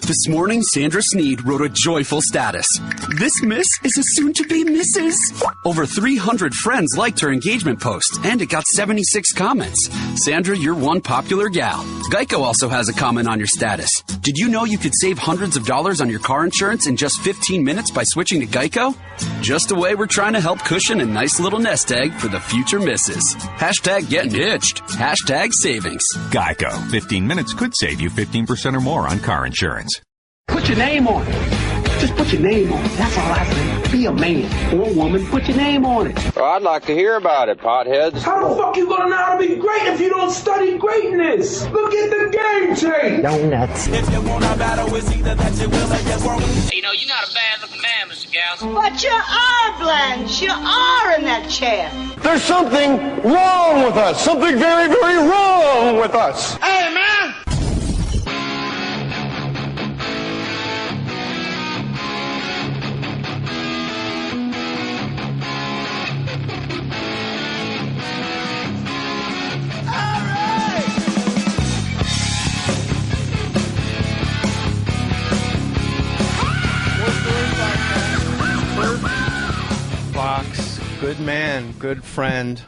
This morning, Sandra Sneed wrote a joyful status. This miss is a soon-to-be Mrs. Over 300 friends liked her engagement post, and it got 76 comments. Sandra, you're one popular gal. Geico also has a comment on your status. Did you know you could save hundreds of dollars on your car insurance in just 15 minutes by switching to Geico? Just a way we're trying to help cushion a nice little nest egg for the future misses. Hashtag getting hitched. Hashtag savings. Geico. 15 minutes could save you 15% or more on car insurance. Put your name on it. Just put your name on it. That's all I say. Be a man or a woman. Put your name on it. Well, I'd like to hear about it, potheads. How the fuck you gonna know how to be great if you don't study greatness? Look at the game tape. Donuts. If you want a battle, it's either that you will or you won't. You know, you're not a bad-looking man, Mr. Gals. But you are, Blanche. You are in that chair. There's something wrong with us. Something very, very wrong with us. Hey, man! Fox, good man, good friend,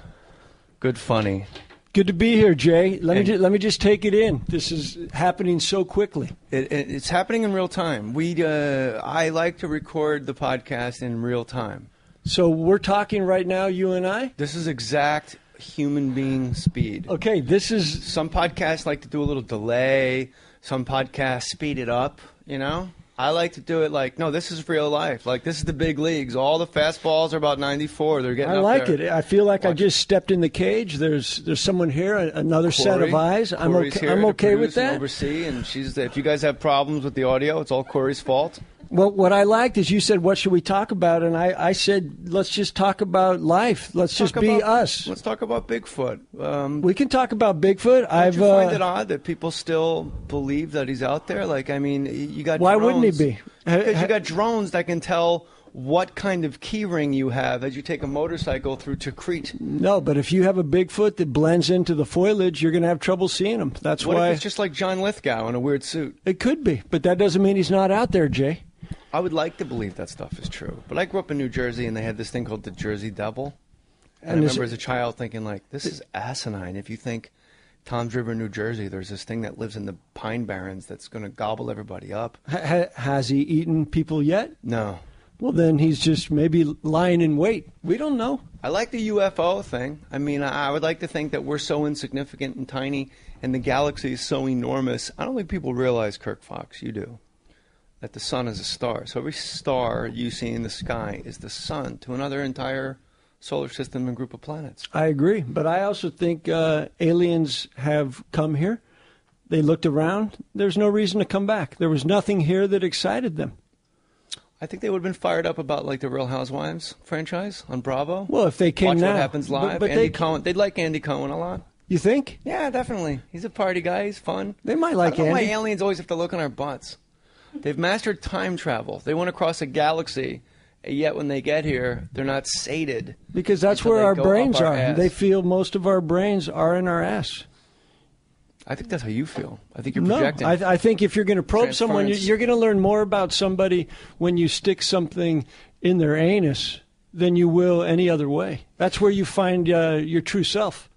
good funny. Good to be here, Jay. Let me just take it in. This is happening so quickly. It's happening in real time. I like to record the podcast in real time. So we're talking right now, you and I? This is exact human being speed. Okay, this is... Some podcasts like to do a little delay. Some podcasts speed it up, you know? I like to do it like, no, this is real life. Like, this is the big leagues. All the fastballs are about 94. They're getting I up like there. it. I feel like I just stepped in the cage. There's someone here, another set of eyes. I'm okay with that. Oversee, and if you guys have problems with the audio, it's all Corey's fault. Well, what I liked is you said, what should we talk about? And I said, let's just talk about life. Let's just be us. Let's talk about Bigfoot. We can talk about Bigfoot. Don't you find it odd that people still believe that he's out there? Like, I mean, you got Why drones. wouldn't he be? Because you got drones that can tell what kind of key ring you have as you take a motorcycle through Tikrit. No, but if you have a Bigfoot that blends into the foliage, you're going to have trouble seeing him. That's what why. If it's just like John Lithgow in a weird suit? It could be, but that doesn't mean he's not out there, Jay. I would like to believe that stuff is true. But I grew up in New Jersey, and they had this thing called the Jersey Devil. And I remember as a child thinking, like, this is asinine. If you think Tom's River, New Jersey, there's this thing that lives in the Pine Barrens that's going to gobble everybody up. Has he eaten people yet? No. Well, then he's just maybe lying in wait. We don't know. I like the UFO thing. I mean, I would like to think that we're so insignificant and tiny, and the galaxy is so enormous. I don't think people realize, Kirk Fox, you do, that the sun is a star. So every star you see in the sky is the sun to another entire solar system and group of planets. I agree. But I also think aliens have come here. They looked around. There's no reason to come back. There was nothing here that excited them. I think they would have been fired up about, like, the Real Housewives franchise on Bravo. Well, if they came Watch now. What Happens Live. But Andy Cohen. They'd like Andy Cohen a lot. You think? Yeah, definitely. He's a party guy. He's fun. They might like I don't know Andy. why aliens always have to look on our butts. They've mastered time travel. They went across a galaxy, yet when they get here, they're not sated. Because that's where our brains are. They feel most of our brains are in our ass. I think that's how you feel. I think you're projecting. No, I think if you're going to probe someone, you're going to learn more about somebody when you stick something in their anus than you will any other way. That's where you find your true self.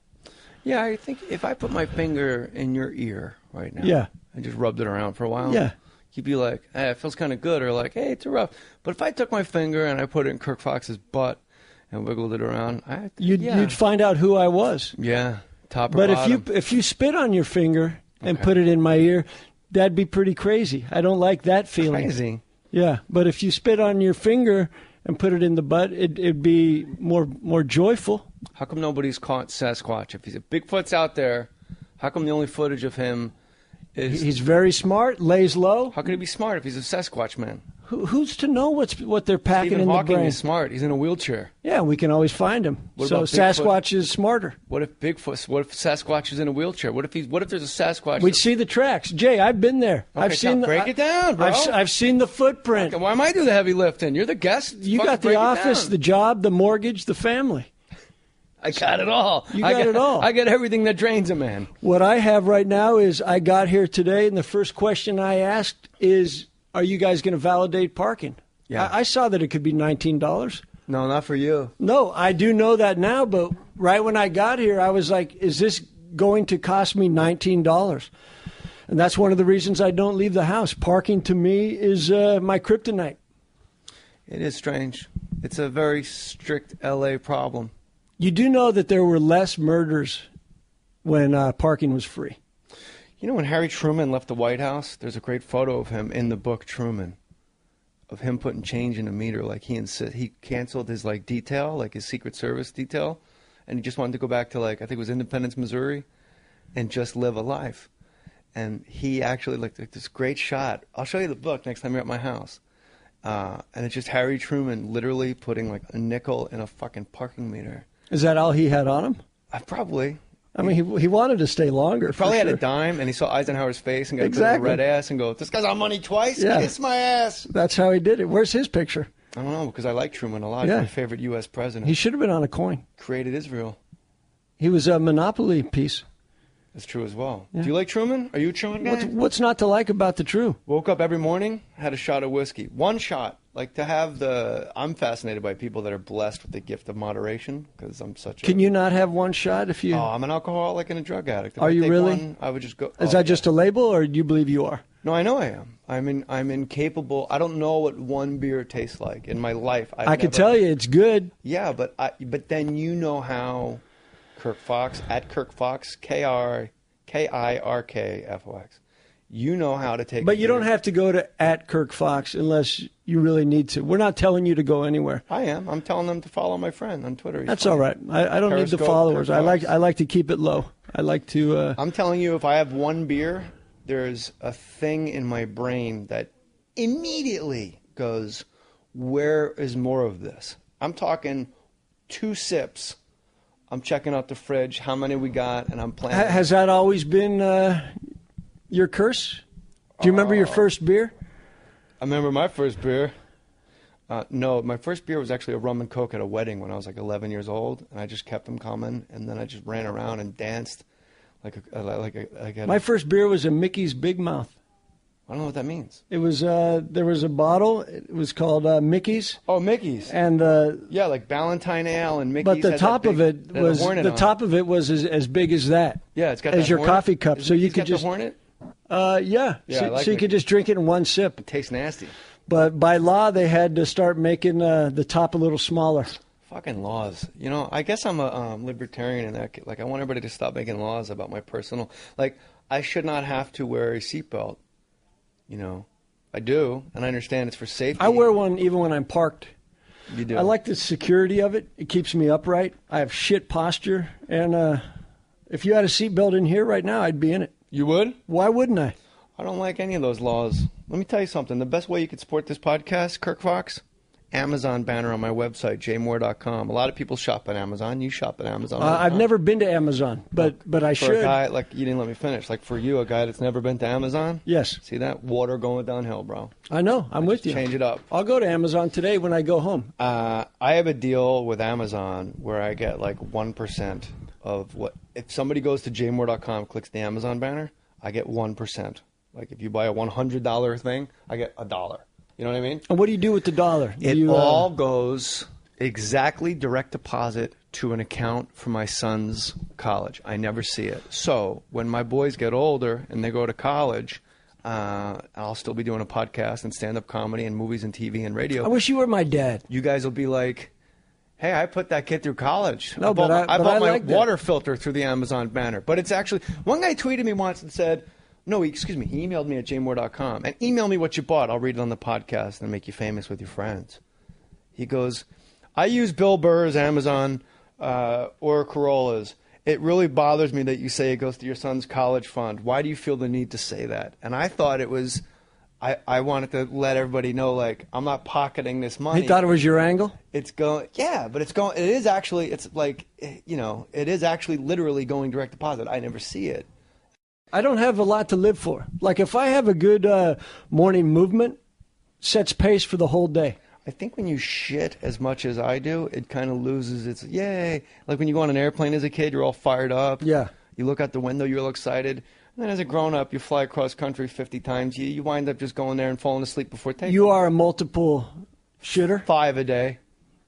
Yeah, I think if I put my finger in your ear right now, yeah, and just rubbed it around for a while, yeah, you'd be like, hey, it feels kind of good, or like, hey, it's rough. But if I took my finger and I put it in Kirk Fox's butt and wiggled it around, you'd find out who I was. Yeah, top or but bottom. if you spit on your finger and put it in my ear, that'd be pretty crazy. I don't like that feeling. Crazy. Yeah, but if you spit on your finger and put it in the butt, it'd be more joyful. How come nobody's caught Sasquatch? If Bigfoot's out there, how come the only footage of him is... He's very smart, lays low. How can he be smart if he's a Sasquatch man? Who's to know what they're packing Stephen in Hawking the brain? is smart. He's in a wheelchair. Yeah, we can always find him. So Sasquatch is smarter. What if Sasquatch is in a wheelchair? What if there's a Sasquatch? We'd see the tracks. Jay, I've been there. Okay, break it down, bro. I've seen the footprint. Okay, why am I doing the heavy lifting? You're the guest. You got the office, the job, the mortgage, the family. I got it all. You got it all. I got everything that drains a man. What I have right now is I got here today, and the first question I asked is, are you guys going to validate parking? Yeah. I saw that it could be $19. No, not for you. No, I do know that now, but right when I got here, I was like, is this going to cost me $19? And that's one of the reasons I don't leave the house. Parking to me is my kryptonite. It is strange. It's a very strict L.A. problem. You do know that there were less murders when parking was free. You know, when Harry Truman left the White House, there's a great photo of him in the book Truman, of him putting change in a meter. Like he canceled his detail, like his Secret Service detail, and he just wanted to go back to I think it was Independence, Missouri, and just live a life. And he actually looked like this great shot. I'll show you the book next time you're at my house. And it's just Harry Truman literally putting a nickel in a fucking parking meter. Is that all he had on him? Probably. I mean, he wanted to stay longer. He probably had a dime, and he saw Eisenhower's face and got a red ass and go, this guy's on money twice? Yeah. Kiss my ass. That's how he did it. Where's his picture? I don't know, because I like Truman a lot. Yeah. He's my favorite U.S. president. He should have been on a coin. Created Israel. He was a Monopoly piece. That's true as well. Yeah. Do you like Truman? Are you a Truman guy? What's not to like about the True? Woke up every morning, had a shot of whiskey. One shot. I'm fascinated by people that are blessed with the gift of moderation, because I'm such a... Can you not have one shot if you... Oh, I'm an alcoholic and a drug addict. If are you really? One, I would just go... Is that just a label, or do you believe you are? No, I know I am. I'm incapable. I don't know what one beer tastes like in my life. I can tell you it's good. Yeah, but then you know how Kirk Fox, at Kirk Fox, KIRKFOX. You know how to take. But you don't have to go to at Kirk Fox unless you really need to. We're not telling you to go anywhere. I am. I'm telling them to follow my friend on Twitter. That's all right. I don't need the followers. I like to keep it low. I like to. I'm telling you, if I have one beer, there's a thing in my brain that immediately goes, "Where is more of this?" I'm talking 2 sips. I'm checking out the fridge, how many we got, and I'm planning. Has that always been your curse? Do you remember your first beer? I remember my first beer. No, my first beer was actually a rum and coke at a wedding when I was 11 years old, and I just kept them coming, and then I just ran around and danced My first beer was a Mickey's Big Mouth. I don't know what that means. It was there was a bottle. It was called Mickey's. Oh, Mickey's. And yeah, like Ballantine Ale and Mickey's. But the top of it was as big as that. Yeah, it's got as that your Hornet? coffee cup. So you could just the Hornet. Yeah. So you could just drink it in one sip. It tastes nasty. But by law, they had to start making the top a little smaller. Fucking laws. You know, I guess I'm a libertarian in that. I want everybody to stop making laws about my personal. I should not have to wear a seatbelt. You know, I do, and I understand it's for safety. I wear one even when I'm parked. You do. I like the security of it. It keeps me upright. I have shit posture, and if you had a seatbelt in here right now, I'd be in it. You would? Why wouldn't I? I don't like any of those laws. Let me tell you something. The best way you could support this podcast, Kirk Fox, Amazon banner on my website, jmohr.com. A lot of people shop at Amazon. You shop at Amazon. I've never been to Amazon, but I should. For a guy, you didn't let me finish. For you, a guy that's never been to Amazon? Yes. See that? Water going downhill, bro. I know. I'm with you. Change it up. I'll go to Amazon today when I go home. I have a deal with Amazon where I get 1% of what... If somebody goes to jmohr.com, clicks the Amazon banner, I get 1%. If you buy a $100 thing, I get $1. You know what I mean? And what do you do with the dollar? It all goes exactly direct deposit to an account for my son's college. I never see it. So when my boys get older and they go to college, I'll still be doing a podcast and stand-up comedy and movies and TV and radio. I wish you were my dad. You guys will be like, hey, I put that kid through college. No, I bought my water filter through the Amazon banner. But it's actually... One guy tweeted me once and said... No, excuse me. He emailed me at jmohr.com. And email me what you bought. I'll read it on the podcast and make you famous with your friends. He goes, I use Bill Burr's Amazon or Corolla's. It really bothers me that you say it goes to your son's college fund. Why do you feel the need to say that? And I thought it was, I wanted to let everybody know, I'm not pocketing this money. He thought it was your angle? It's going, yeah, but it is actually, it is actually literally going direct deposit. I never see it. I don't have a lot to live for. If I have a good morning movement, sets pace for the whole day. I think when you shit as much as I do, it kind of loses its yay. Like when you go on an airplane as a kid, you're all fired up. Yeah. You look out the window, you're all excited. And then as a grown-up, you fly across country 50 times. You wind up just going there and falling asleep before takeoff. You are a multiple shitter? 5 a day.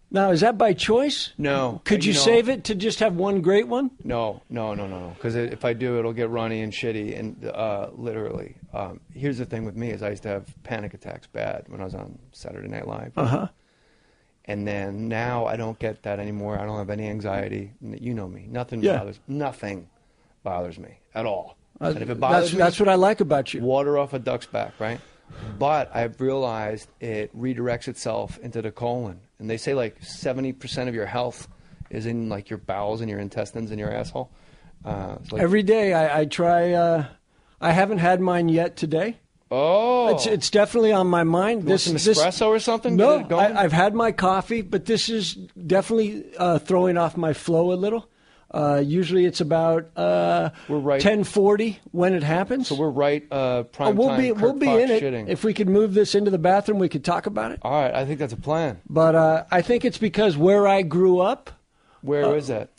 Now, is that by choice? No. Could you save it to just have one great one? No. Because if I do, it'll get runny and shitty. And literally, here's the thing with me is I used to have panic attacks bad when I was on Saturday Night Live. Uh-huh. And then now I don't get that anymore. I don't have any anxiety. You know me. Nothing bothers me at all. And if it bothers me, that's what I like about you. Water off a duck's back, right? But I've realized it redirects itself into the colon. And they say like 70% of your health is in like your bowels and your intestines and your asshole. Every day I try. I haven't had mine yet today. Oh. It's definitely on my mind. This espresso or something? No, I've had my coffee, but this is definitely throwing off my flow a little. Usually it's about 10:40 when it happens. So we're right prime time. We'll be in it. Shitting. If we could move this into the bathroom, we could talk about it. All right, I think that's a plan. But I think it's because where I grew up. Where is that?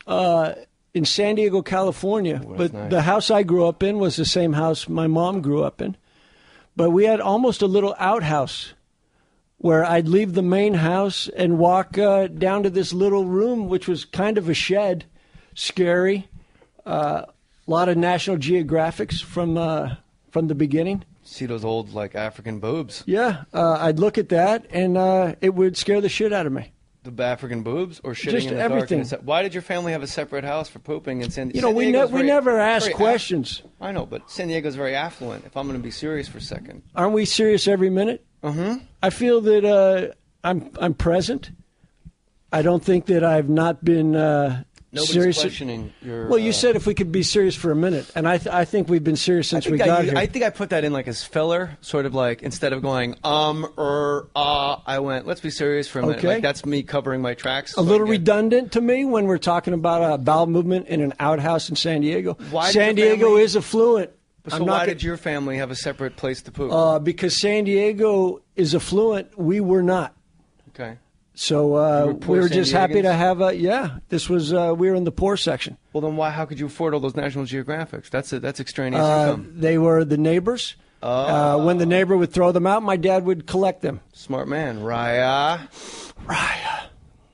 In San Diego, California. But nice. The house I grew up in was the same house my mom grew up in. But we had almost a little outhouse where I'd leave the main house and walk down to this little room, which was kind of a shed. Scary. A lot of National Geographics from the beginning. See those old like African boobs? Yeah. I'd look at that, and it would scare the shit out of me. The African boobs or shitting Just in the everything. dark? Why did your family have a separate house for pooping in San Diego? We never ask questions. I know, but San Diego's very affluent. If I'm going to be serious for a second. Aren't we serious every minute? Mm-hmm. I feel that I'm present. I don't think that I've not been Nobody's serious. questioning your... Well, you said if we could be serious for a minute, and I think we've been serious since we got here. I think I put that in like as filler, sort of like instead of going I went, let's be serious for a minute. Okay. Like that's me covering my tracks. A little redundant to me when we're talking about a bowel movement in an outhouse in San Diego. San Diego is affluent. So why did your family have a separate place to poop? Because San Diego is affluent. We were not. Okay. So we were just happy to have this was, we were in the poor section. Well, then how could you afford all those National Geographics? That's extraneous income. They were the neighbors. When the neighbor would throw them out, my dad would collect them. Smart man. Raya.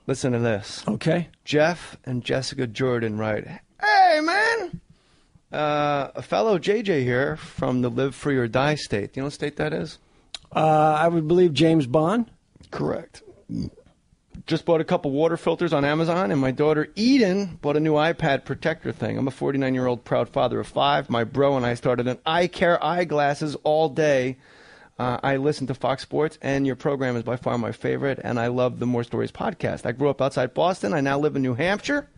Listen to this. Okay. Jeff and Jessica Jordan write, hey, man. A fellow JJ here from the Live Free or Die state. Do you know what state that is? I would believe James Bond. Correct. Just bought a couple water filters on Amazon, and my daughter Eden bought a new iPad protector thing. I'm a 49-year-old proud father of 5. My bro and I started an eye care eyeglasses all day. I listen to Fox Sports, and your program is by far my favorite, and I love the More Stories podcast. I grew up outside Boston. I now live in New Hampshire.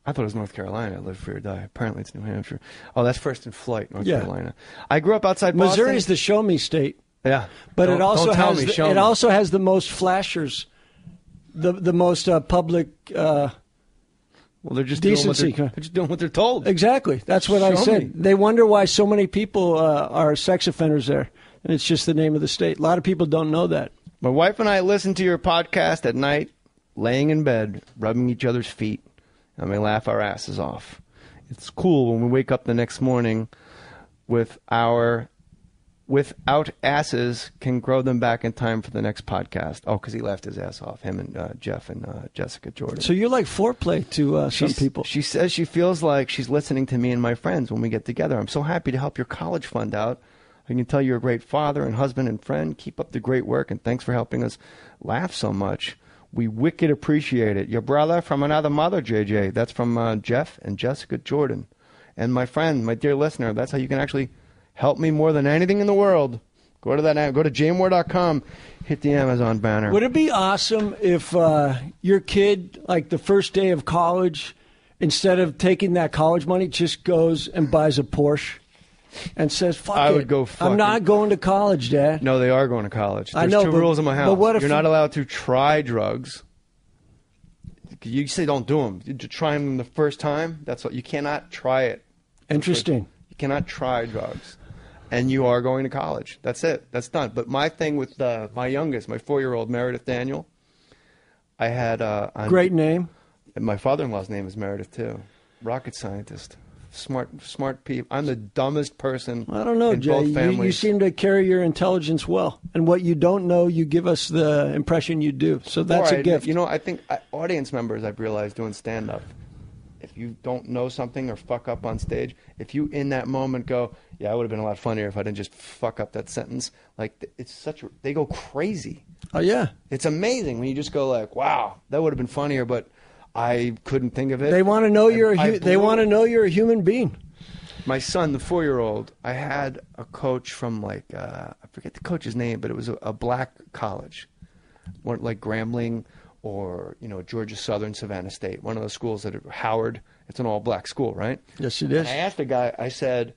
I thought it was North Carolina. I live free or die. Apparently it's New Hampshire. Oh, that's first in flight, North Carolina. I grew up outside Boston. Missouri's the show me state. Yeah. But it also has the most flashers. The most public well, they're just decency. They're just doing what they're told. Exactly. That's what I said. Me. They wonder why so many people are sex offenders there. And it's just the name of the state. A lot of people don't know that. My wife and I listen to your podcast at night, laying in bed, rubbing each other's feet, and we laugh our asses off. It's cool when we wake up the next morning without asses, can grow them back in time for the next podcast. Oh, because he laughed his ass off, him and Jeff and Jessica Jordan. So you like foreplay to some people. She says she feels like she's listening to me and my friends when we get together. I'm so happy to help your college fund out. I can tell you're a great father and husband and friend. Keep up the great work, and thanks for helping us laugh so much. We wicked appreciate it. Your brother from another mother, JJ. That's from Jeff and Jessica Jordan. And my friend, my dear listener, that's how you can actually help me more than anything in the world. Go to jmohr.com, hit the Amazon banner. Would it be awesome if your kid, like the first day of college, instead of taking that college money, just goes and buys a Porsche and says, fuck I it. would go fucking... I'm not going to college, Dad. No, they are going to college. There's I know, 2 rules in my house. But what if you're not allowed to try drugs. You say don't do them. You try them the first time. That's what you cannot try it. Interesting. You cannot try drugs. and you are going to college. That's it. That's done. But my thing with my youngest, my 4-year-old Meredith Daniel, I had great name. And my father-in-law's name is Meredith too. Rocket scientist. Smart people. I'm the dumbest person. I don't know, in Jay. both families. You seem to carry your intelligence well, and what you don't know, you give us the impression you do. So that's a gift. You know, I think audience members, I've realized doing stand-up, if you don't know something or fuck up on stage, if you in that moment go, yeah, it would have been a lot funnier if I didn't just fuck up that sentence. Like, they go crazy. Oh yeah, it's amazing when you just go like, wow, that would have been funnier, but I couldn't think of it. They want to know they want to know you're a human being. My son, the 4-year-old, I had a coach from I forget the coach's name, but it was a black college, like Grambling or Georgia Southern, Savannah State, one of those schools that are Howard. It's an all-black school, right? Yes, it is. And I asked the guy. I said,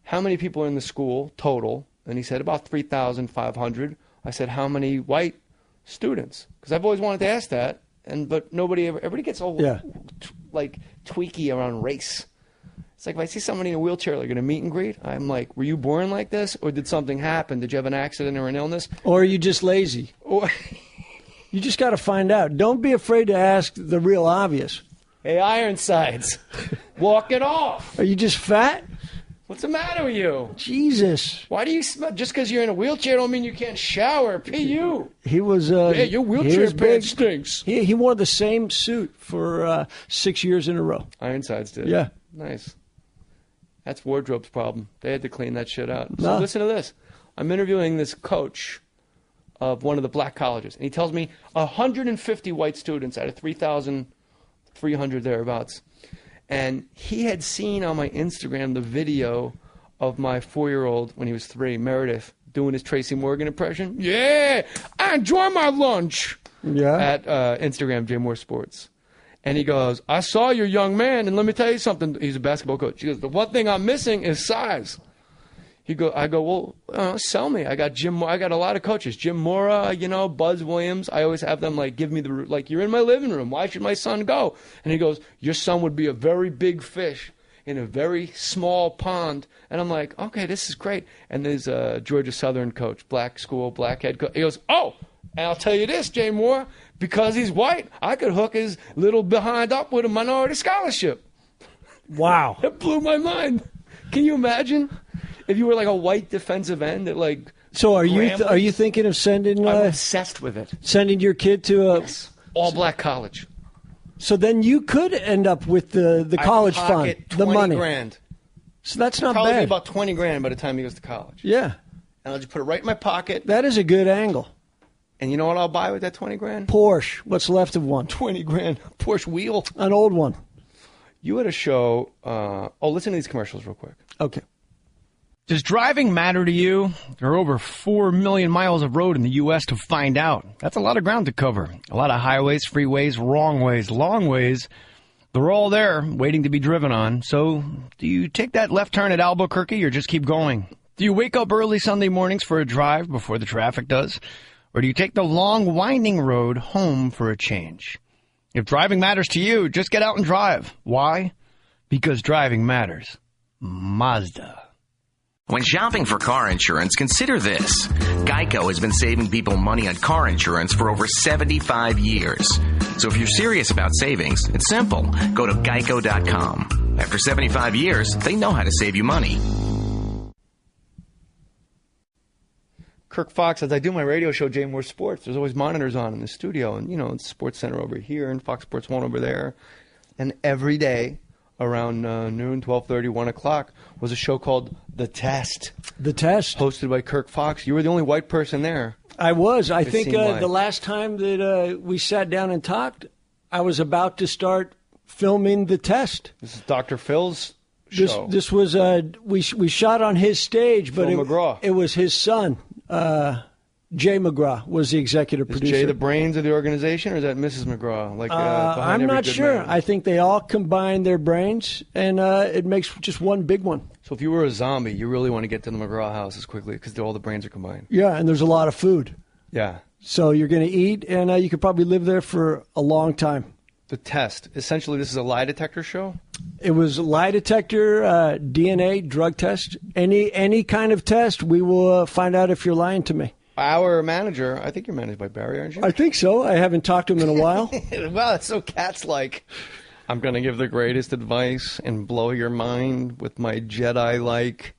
"How many people are in the school total?" And he said, "About 3,500." I said, "How many white students?" Because I've always wanted to ask that. But everybody gets all like tweaky around race. It's like if I see somebody in a wheelchair like in a meet and greet, I'm like, were you born like this, or did something happen? Did you have an accident or an illness? Or are you just lazy? Or you just got to find out. Don't be afraid to ask the real obvious. Hey, Ironsides, walk it off. Are you just fat? What's the matter with you? Jesus. Why do you smell? Just because you're in a wheelchair don't mean you can't shower. P.U. He was... hey, your wheelchair bed stinks. He wore the same suit for 6 years in a row. Ironsides did. Yeah. Nice. That's wardrobe's problem. They had to clean that shit out. No. So listen to this. I'm interviewing this coach of one of the black colleges, and he tells me 150 white students out of 3,300 thereabouts. And he had seen on my Instagram the video of my 4-year-old when he was 3, Meredith, doing his Tracy Morgan impression. Yeah, I enjoy my lunch. Yeah. At Instagram, J Mohr Sports. And he goes, I saw your young man, and let me tell you something. He's a basketball coach. He goes, the one thing I'm missing is size. I go, well, sell me. I got I got a lot of coaches. Jim Mohr, Buzz Williams. I always have them give me you're in my living room. Why should my son go? And he goes, your son would be a very big fish in a very small pond. And I'm like, okay, this is great. And there's a Georgia Southern coach, black school, black head coach. He goes, oh, and I'll tell you this, Jay Mohr, because he's white, I could hook his little behind up with a minority scholarship. Wow. It blew my mind. Can you imagine? If you were like a white defensive end at So are you thinking of sending? I'm obsessed with it. Sending your kid to a all black college. So then you could end up with the college fund, the money. $20,000. So that's not Probably bad. About $20,000 by the time he goes to college. Yeah. And I'll just put it right in my pocket. That is a good angle. And you know what I'll buy with that $20,000? Porsche. What's left of one? $20,000 Porsche wheel. An old one. You had a show. Listen to these commercials real quick. Okay. Does driving matter to you? There are over 4 million miles of road in the U.S. to find out. That's a lot of ground to cover. A lot of highways, freeways, wrong ways, long ways. They're all there waiting to be driven on. So do you take that left turn at Albuquerque or just keep going? Do you wake up early Sunday mornings for a drive before the traffic does? Or do you take the long, winding road home for a change? If driving matters to you, just get out and drive. Why? Because driving matters. Mazda. When shopping for car insurance, consider this. Geico has been saving people money on car insurance for over 75 years. So if you're serious about savings, it's simple. Go to geico.com. After 75 years, they know how to save you money. Kirk Fox, as I do my radio show, J Mohr Sports, there's always monitors on in the studio. And, it's Sports Center over here and Fox Sports 1 over there. And every day around noon, 12:30, 1 o'clock, was a show called The Test. The Test. Hosted by Kirk Fox. You were the only white person there. I was. I think the last time that we sat down and talked, I was about to start filming The Test. This is Dr. Phil's show. This was, we shot on his stage, but it was his son. Jay McGraw was the executive producer. Is Jay the brains of the organization, or is that Mrs. McGraw? I'm not sure. Man? I think they all combine their brains, and it makes just one big one. So if you were a zombie, you really want to get to the McGraw house as quickly because all the brains are combined. Yeah, and there's a lot of food. Yeah. So you're going to eat, and you could probably live there for a long time. The test. Essentially, this is a lie detector show? It was a lie detector, DNA, drug test. Any kind of test, we will find out if you're lying to me. Our manager, I think you're managed by Barry, aren't you? I think so. I haven't talked to him in a while. Well, it's so Cats-like. I'm going to give the greatest advice and blow your mind with my Jedi-like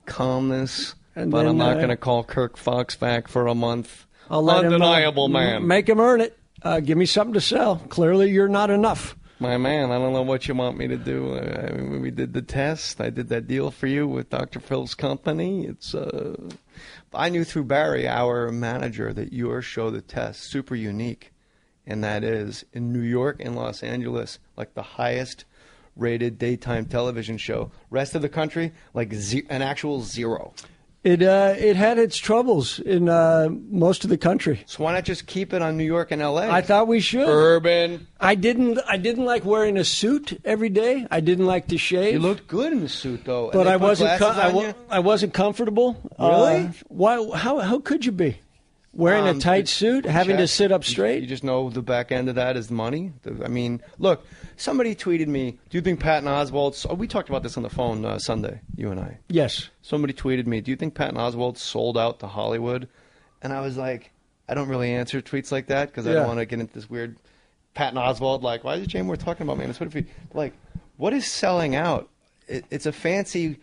calmness, but then, I'm not going to call Kirk Fox back for a month. I'll let Undeniable him, man. Make him earn it. Give me something to sell. Clearly, you're not enough. My man, I don't know what you want me to do. When we did the test, I did that deal for you with Dr. Phil's company. I knew through Barry, our manager, that your show, The Test, super unique. And that is, in New York and Los Angeles, like the highest rated daytime television show. Rest of the country, like an actual zero. It had its troubles in most of the country. So why not just keep it on New York and L.A.? I thought we should. Urban. I didn't like wearing a suit every day. I didn't like to shave. You looked good in the suit, though. But I wasn't comfortable. Really? Why? How could you be? Wearing a tight suit, having to sit up straight? You just know the back end of that is money? I mean, look, somebody tweeted me, do you think Patton Oswalt... we talked about this on the phone Sunday, you and I. Yes. Somebody tweeted me, do you think Patton Oswalt sold out to Hollywood? And I was like, I don't really answer tweets like that because I don't want to get into this weird Patton Oswalt, like, why is Jay Mohr talking about me on Twitter feed? Like, what is selling out? It's a fancy...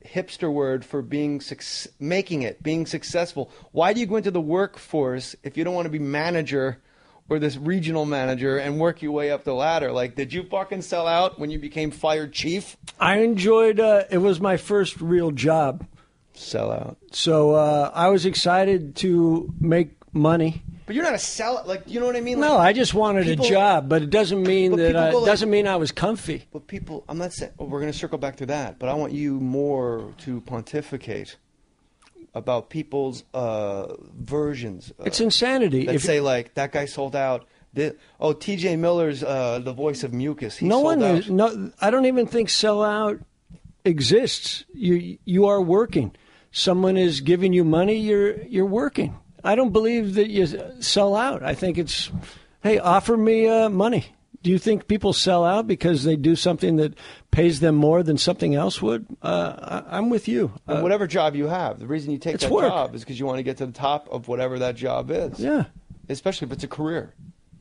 hipster word for being successful. Why do you go into the workforce if you don't want to be manager or this regional manager and work your way up the ladder? Like, did you fucking sell out when you became fired chief? I enjoyed it was my first real job. Sell out. So I was excited to make money. But you're not a sellout, like, you know what I mean? No, I just wanted a job, but it doesn't mean doesn't mean I was comfy. But people, I'm not saying, we're going to circle back to that, but I want you more to pontificate about people's versions. It's insanity. That say, like, that guy sold out. T.J. Miller's the voice of Mucus. He sold out. No, I don't even think sell out exists. You are working. Someone is giving you money. You're working. I don't believe that you sell out. I think it's, hey, offer me money. Do you think people sell out because they do something that pays them more than something else would? I'm with you. And whatever job you have, the reason you take that job is because you want to get to the top of whatever that job is. Yeah. Especially if it's a career.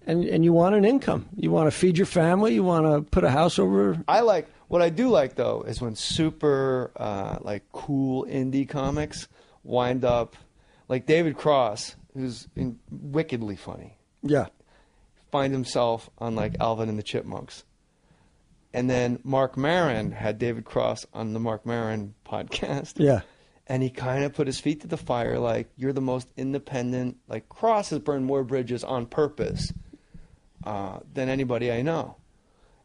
And you want an income. You want to feed your family. You want to put a house over. What I do like, though, is when super, cool indie comics wind up, like David Cross, who's wickedly funny. Yeah. Find himself on, like, Alvin and the Chipmunks. And then Mark Maron had David Cross on the Mark Maron podcast. Yeah. And he kind of put his feet to the fire, like, you're the most independent. Like, Cross has burned more bridges on purpose than anybody I know.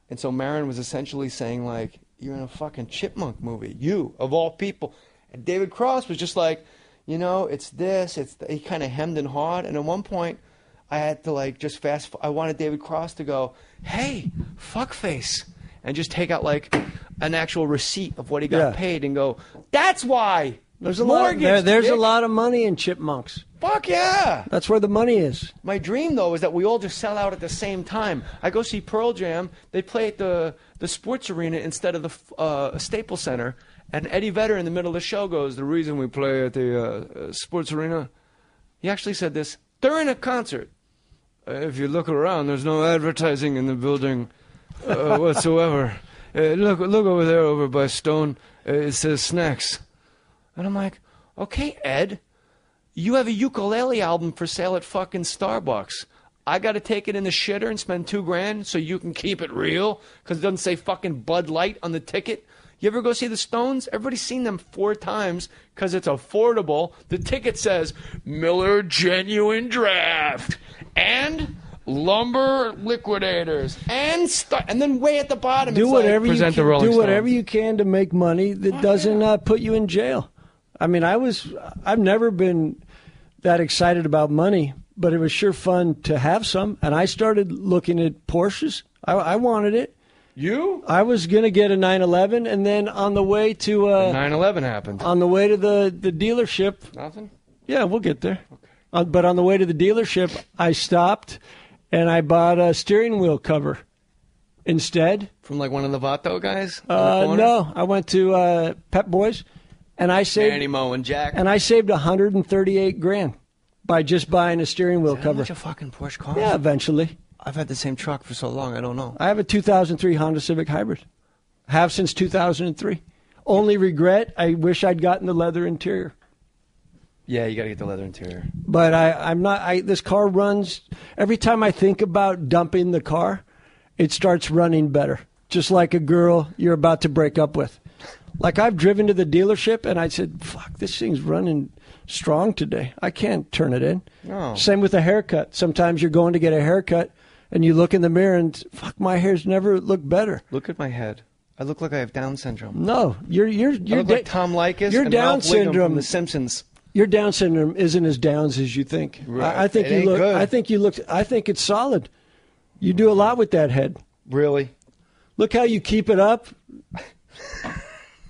And so Maron was essentially saying, like, you're in a fucking Chipmunk movie. You, of all people. And David Cross was just like, it's this. He kind of hemmed and hawed. And at one point, I had to, like, just I wanted David Cross to go, hey, fuckface. And just take out, like, an actual receipt of what he got paid and go, that's why. There's a lot of money in Chipmunks. Fuck yeah. That's where the money is. My dream, though, is that we all just sell out at the same time. I go see Pearl Jam. They play at the sports arena instead of the Staples Center. And Eddie Vedder in the middle of the show goes, the reason we play at the sports arena, he actually said this during a concert. If you look around, there's no advertising in the building whatsoever. Look over there, over by Stone. It says snacks. And I'm like, okay, Ed, you have a ukulele album for sale at fucking Starbucks. I got to take it in the shitter and spend $2,000 so you can keep it real because it doesn't say fucking Bud Light on the ticket. You ever go see the Stones? Everybody's seen them 4 times because it's affordable. The ticket says Miller Genuine Draft and Lumber Liquidators and then way at the bottom do whatever you can to make money that doesn't put you in jail. I mean, I've never been that excited about money, but it was sure fun to have some. And I started looking at Porsches. I wanted it. You? I was going to get a 911, and then on the way to... 911 happened. On the way to the dealership... Nothing? Yeah, we'll get there. Okay. But on the way to the dealership, I stopped, and I bought a steering wheel cover. instead. From like one of the Vato guys? No, I went to Pep Boys, and I saved Manny Mo and Jack. And I saved $138,000 by just buying a steering wheel cover. How much a fucking Porsche costs? Yeah, eventually. I've had the same truck for so long, I don't know. I have a 2003 Honda Civic Hybrid. Have since 2003. Only regret, I wish I'd gotten the leather interior. Yeah, you got to get the leather interior. But I'm not. This car runs. Every time I think about dumping the car, it starts running better. Just like a girl you're about to break up with. Like I've driven to the dealership and I said, "Fuck, this thing's running strong today. I can't turn it in." No. Same with a haircut. Sometimes you're going to get a haircut and you look in the mirror and fuck, my hair's never looked better. Look at my head. I look like I have Down syndrome. No, you're I look like Tom Likas your and Down Ralph Wiggum syndrome from The Simpsons. Your Down syndrome isn't as Downs as you think. Right. I think It you ain't look. good. I think it's solid. You do a lot with that head. Really? Look how you keep it up.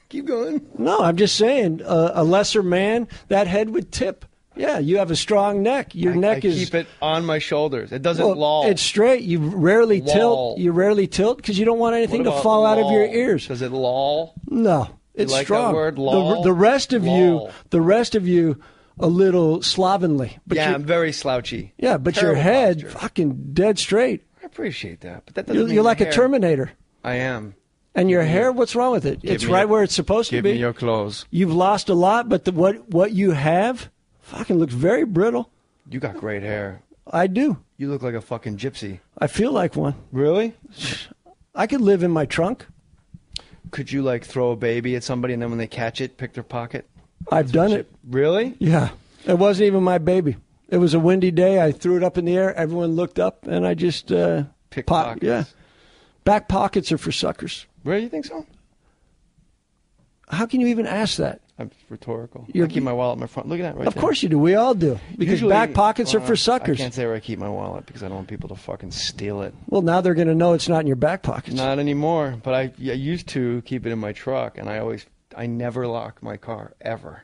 Keep going. No, I'm just saying. A lesser man, that head would tip. Yeah, you have a strong neck. Your neck is. I keep it on my shoulders. It doesn't loll. It's straight. You rarely Loll. tilt. You rarely tilt because you don't want anything to fall out of your ears. Does it loll? No, it's you like strong. that word, loll? The rest of Loll. you, a little slovenly. But Yeah, I'm very slouchy. yeah, but Terrible your head, posture. fucking dead straight. I appreciate that, but that doesn't mean You're like my a hair- Terminator. I am. And your hair, what's wrong with it? It's me right your- where it's supposed to Give be. me your clothes. You've lost a lot, but what you have fucking looks very brittle. You got great hair. I do. You look like a fucking gypsy. I feel like one. Really? I could live in my trunk. Could you like throw a baby at somebody and then when they catch it, pick their pocket? I've done it. Really? Yeah. It wasn't even my baby. It was a windy day. I threw it up in the air. Everyone looked up, and I just Pick pockets. Yeah. Back pockets are for suckers. Really? You think so? How can you even ask that? I'm rhetorical. You're- I keep my wallet in my front. Look at that right Of there. course you do. We all do. Because Usually- back pockets are for I suckers. can't say where I keep my wallet because I don't want people to fucking steal it. Well, now they're going to know it's not in your back pockets. Not anymore, but I used to keep it in my truck, and I never lock my car, ever.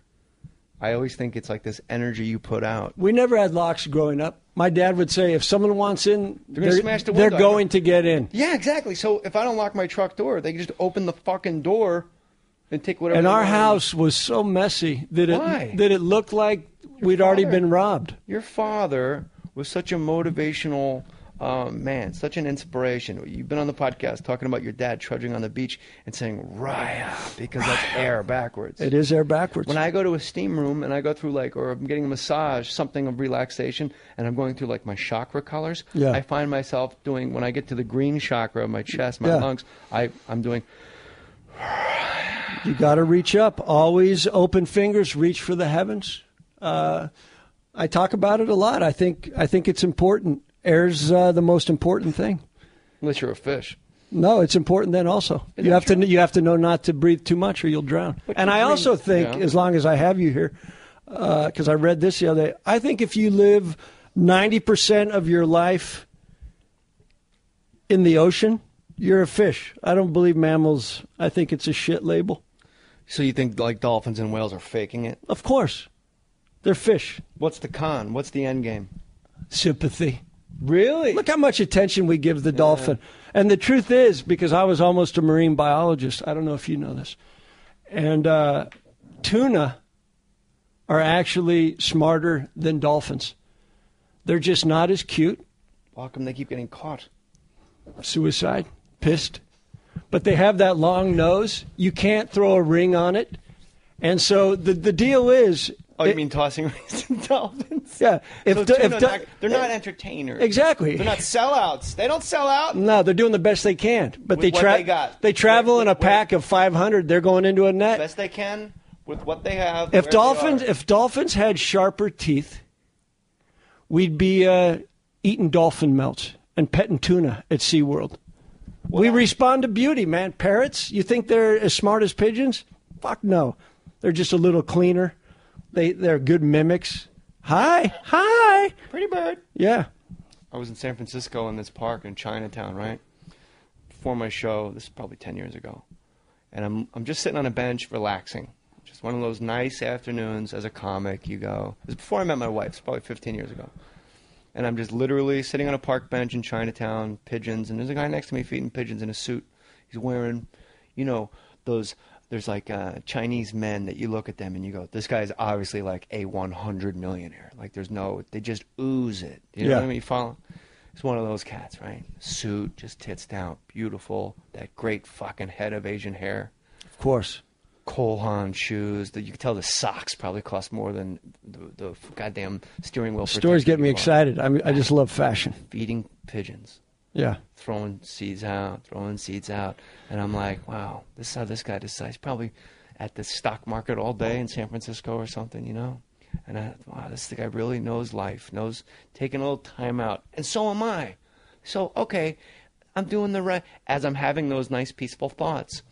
I always think it's like this energy you put out. We never had locks growing up. My dad would say, if someone wants in, They're gonna smash the they're window. going to get in. Yeah, exactly. So if I don't lock my truck door, they can just open the fucking door and take whatever And they our want. house was so messy that Why? it looked like we'd already father- been robbed. Your father was such a motivational man, such an inspiration. You've been on the podcast talking about your dad trudging on the beach and saying "Raya" because that's air backwards. It is air backwards. When I go to a steam room and I go through or I'm getting a massage, something of relaxation, and I'm going through like my chakra colors, Yeah. I find myself doing, when I get to the green chakra of my chest, my Yeah. lungs, I'm doing. You got to reach up. Always open fingers, reach for the heavens. I talk about it a lot. I think it's important. Air's the most important thing. Unless you're a fish. No, it's important then also. Is You that have to know not to breathe too much or you'll drown. But And you I breathe- also think, yeah. as long as I have you here, because I read this the other day, I think if you live 90% of your life in the ocean, you're a fish. I don't believe mammals. I think it's a shit label. So you think like dolphins and whales are faking it? Of course. They're fish. What's the con? What's the end game? Sympathy. Really? Look how much attention we give the dolphin. And the truth is, because I was almost a marine biologist, I don't know if you know this, and tuna are actually smarter than dolphins. They're just not as cute. How come they keep getting caught? Suicide. Pissed. But they have that long nose. You can't throw a ring on it. And so the deal is... Oh, you mean tossing rings to dolphins? Yeah. They're not entertainers. Exactly. They're not sellouts. They don't sell out. No, they're doing the best they can. But With what they got. They travel in a pack of 500. They're going into a net. Best they can with what they have. If where dolphins had sharper teeth, we'd be eating dolphin melts and petting tuna at SeaWorld. We respond to beauty, man. Parrots, you think they're as smart as pigeons? Fuck no. They're just a little cleaner. They're good mimics. Hi. Pretty bird. Yeah. I was in San Francisco in this park in Chinatown, right? Before my show, this is probably 10 years ago. And I'm just sitting on a bench relaxing. Just one of those nice afternoons as a comic, you go. It was before I met my wife. It's probably 15 years ago. and I'm just literally sitting on a park bench in Chinatown, pigeons, and there's a guy next to me feeding pigeons in a suit. He's wearing, those, there's like Chinese men that you look at them and you go, this guy is obviously like a 100 millionaire. Like they just ooze it. You know what I mean? You follow? It's one of those cats, right? Suit, just tits down, beautiful, that great fucking head of Asian hair. Of course. Cole Haan shoes. You can tell the socks probably cost more than the goddamn steering wheel. Stories get me excited. I just love fashion. Feeding pigeons. Yeah. Throwing seeds out. And I'm like, wow, this is how this guy decides. He's probably at the stock market all day in San Francisco or something, And wow, this guy really knows life, knows taking a little time out. And so am I. So, okay, I'm doing the right. As I'm having those nice, peaceful thoughts,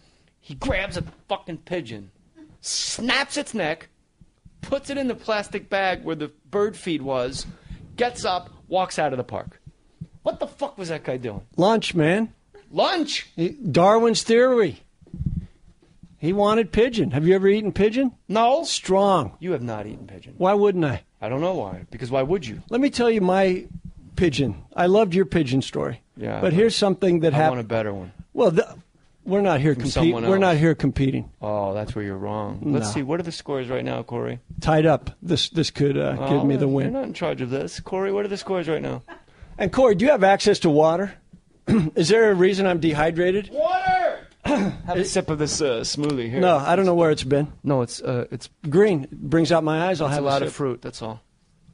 he grabs a fucking pigeon, snaps its neck, puts it in the plastic bag where the bird feed was, gets up, walks out of the park. What the fuck was that guy doing? Lunch, man. Lunch? Darwin's theory. He wanted pigeon. Have you ever eaten pigeon? No. Strong. You have not eaten pigeon. Why wouldn't I? I don't know why. Because why would you? Let me tell you my pigeon. I loved your pigeon story. Yeah. But here's something that happened. I want a better one. Well, we're not here competing. We're not here competing. Oh, that's where you're wrong. Let's see. What are the scores right now, Corey? Tied up. This could give me the win. You're not in charge of this. Corey, what are the scores right now? And Corey, do you have access to water? Is there a reason I'm dehydrated? Water! Have a sip of this smoothie here. No, I don't know where it's been. No, it's green. It brings out my eyes. I'll have a lot of fruit. That's all.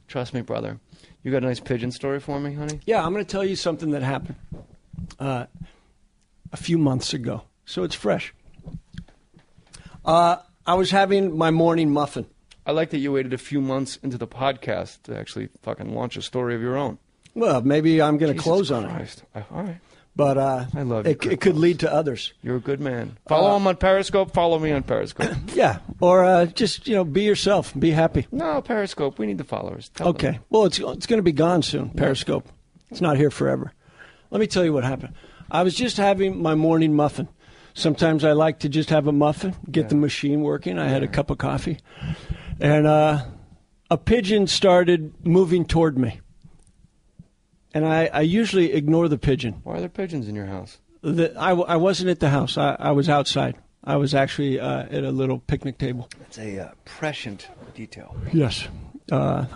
Trust me, brother. You got a nice pigeon story for me, honey? Yeah, I'm going to tell you something that happened a few months ago. So it's fresh. I was having my morning muffin. I like that you waited a few months into the podcast to actually fucking launch a story of your own. Well, maybe I'm going to close on it. All right. But I love you, it could lead to others. You're a good man. Follow him on Periscope. Follow me on Periscope. Yeah, or just be yourself. Be happy. No, Periscope. We need the followers. Tell okay. them. Well, it's going to be gone soon. Periscope. It's not here forever. Let me tell you what happened. I was just having my morning muffin. Sometimes I like to just have a muffin, get the machine working. I had a cup of coffee, and a pigeon started moving toward me. And I usually ignore the pigeon. Why are there pigeons in your house? I wasn't at the house. I was outside. I was actually at a little picnic table. That's a prescient detail. Yes. And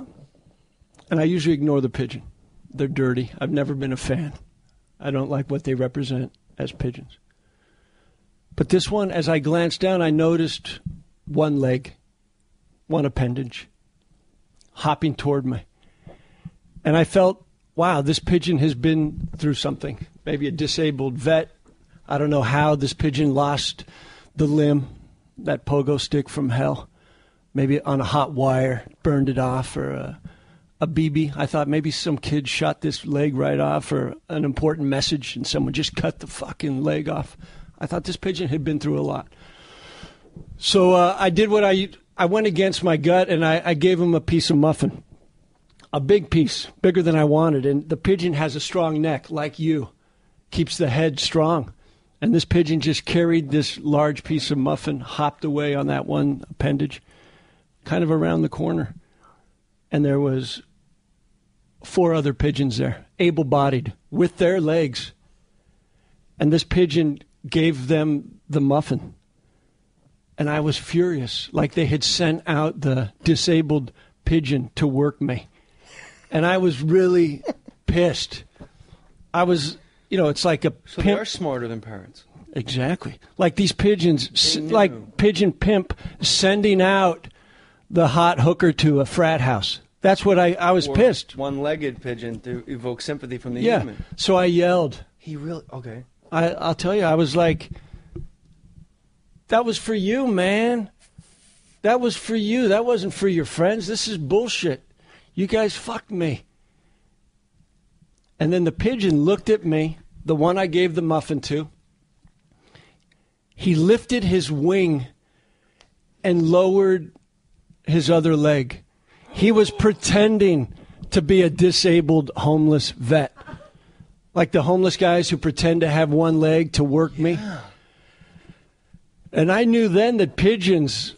I usually ignore the pigeon. They're dirty. I've never been a fan. I don't like what they represent as pigeons. But this one, as I glanced down, I noticed one leg, one appendage, hopping toward me. And I felt, wow, this pigeon has been through something. Maybe a disabled vet. I don't know how this pigeon lost the limb, that pogo stick from hell. Maybe on a hot wire, burned it off, or a BB. I thought maybe some kid shot this leg right off, or an important message, and someone just cut the fucking leg off. I thought this pigeon had been through a lot. So I did what I went against my gut, and I gave him a piece of muffin. A big piece, bigger than I wanted. And the pigeon has a strong neck, like you. Keeps the head strong. And this pigeon just carried this large piece of muffin, hopped away on that one appendage, kind of around the corner. And there was 4 other pigeons there, able-bodied, with their legs. And this pigeon gave them the muffin. And I was furious, like they had sent out the disabled pigeon to work me. And I was really pissed. I was, it's like a So they are smarter than parents. Exactly. Like these pigeons, like Pigeon Pimp sending out the hot hooker to a frat house. That's what I was pissed. One-legged pigeon to evoke sympathy from the yeah. human. So I yelled. He really, okay. I'll tell you, I was like, that was for you, man. That was for you. That wasn't for your friends. This is bullshit. You guys fucked me. And then the pigeon looked at me, the one I gave the muffin to. He lifted his wing and lowered his other leg. He was pretending to be a disabled homeless vet. Like the homeless guys who pretend to have one leg to work me. And I knew then that pigeons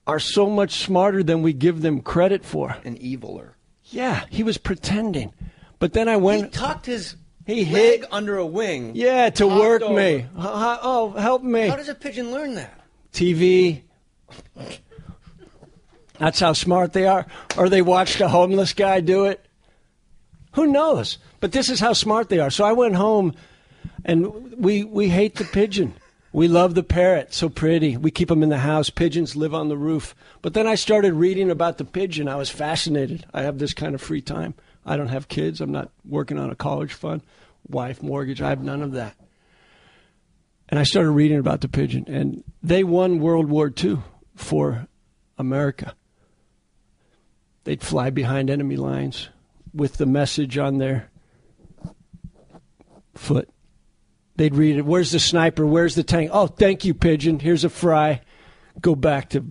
are so much smarter than we give them credit for. And eviler. Yeah, he was pretending. But then I went. He tucked his He leg hit under a wing. Yeah, to hopped work over. me. Oh, help me. How does a pigeon learn that? TV. That's how smart they are. Or they watched a homeless guy do it. Who knows? But this is how smart they are. So I went home, and we hate the pigeon. We love the parrot. So pretty. We keep them in the house. Pigeons live on the roof. But then I started reading about the pigeon. I was fascinated. I have this kind of free time. I don't have kids. I'm not working on a college fund, wife, mortgage. I have none of that. And I started reading about the pigeon. And they won World War II for America. They'd fly behind enemy lines with the message on their foot. They'd read it. Where's the sniper? Where's the tank? Oh, thank you, pigeon. Here's a fry. Go back to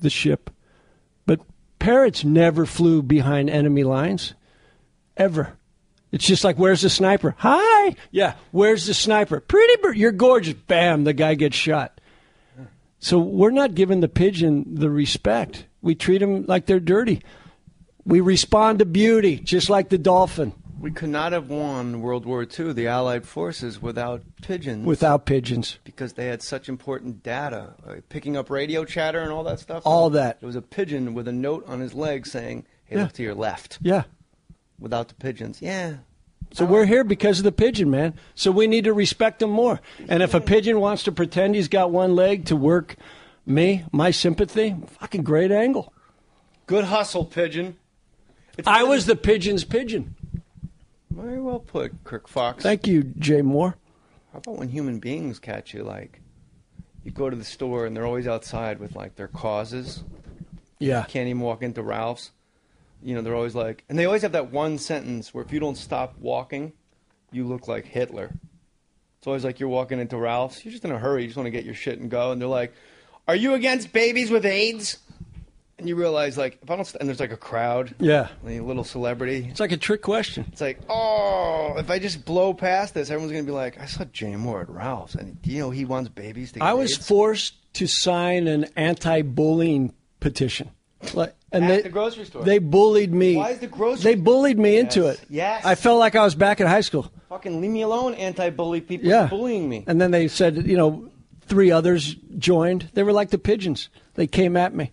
the ship. But parrots never flew behind enemy lines. Ever. It's just like, where's the sniper? Hi. Yeah, where's the sniper? Pretty bird. You're gorgeous. Bam, the guy gets shot. So we're not giving the pigeon the respect. We treat them like they're dirty. We respond to beauty, just like the dolphin. We could not have won World War II, the Allied forces, without pigeons. Without pigeons. Because they had such important data. Picking up radio chatter and all that stuff. All that. There was a pigeon with a note on his leg saying, hey, look to your left. Yeah. Without the pigeons. Yeah. So we're here because of the pigeon, man. So we need to respect them more. And if a pigeon wants to pretend he's got one leg to work me, my sympathy, fucking great angle. Good hustle, pigeon. I was the pigeon's pigeon. Very well put, Kirk Fox. Thank you, Jay Mohr. How about when human beings catch you? Like, you go to the store and they're always outside with, like, their causes. Yeah. You can't even walk into Ralph's. You know, they're always like, and they always have that one sentence where if you don't stop walking, you look like Hitler. It's always like you're walking into Ralph's. You're just in a hurry. You just want to get your shit and go. And they're like, are you against babies with AIDS? And you realize, like, if I don't, and there's like a crowd. Yeah. Like a little celebrity. It's like a trick question. It's like, oh, if I just blow past this, everyone's going to be like, I saw Jay Mohr at Ralph's. And, you know, he wants babies to get I was AIDS. forced to sign an anti-bullying petition. Like, and At the grocery store. They bullied me. Why is the grocery store? They bullied me into it. Yes. I felt like I was back in high school. Fucking leave me alone, anti-bully people bullying me. And then they said, you know, 3 others joined. They were like the pigeons. They came at me.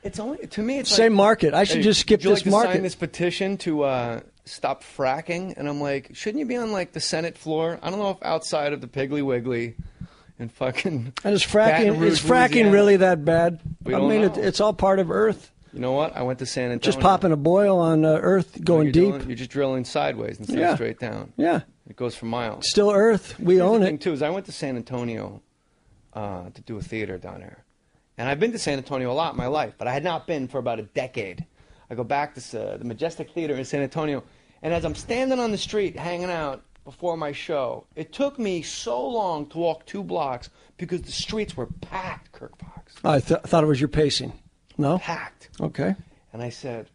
It's only, to me, it's same like, market. I should just skip would you this like market. to sign this petition to stop fracking? And I'm like, shouldn't you be on like the Senate floor? I don't know if outside of the Piggly Wiggly and fucking. And is Baton fracking Rouge, really that bad? We I don't mean, know. it's all part of Earth. You know what? I went to San Antonio. Just popping a boil on Earth, going deep. You're just drilling sideways instead of straight down. Yeah. It goes for miles. Still Earth. We own the it. thing, too, is I went to San Antonio to do a theater down there. And I've been to San Antonio a lot in my life, but I had not been for about a decade. I go back to the Majestic Theater in San Antonio, and as I'm standing on the street hanging out before my show, it took me so long to walk 2 blocks because the streets were packed, Kirk Fox. I thought it was your pacing. No? Packed. Okay. And I said,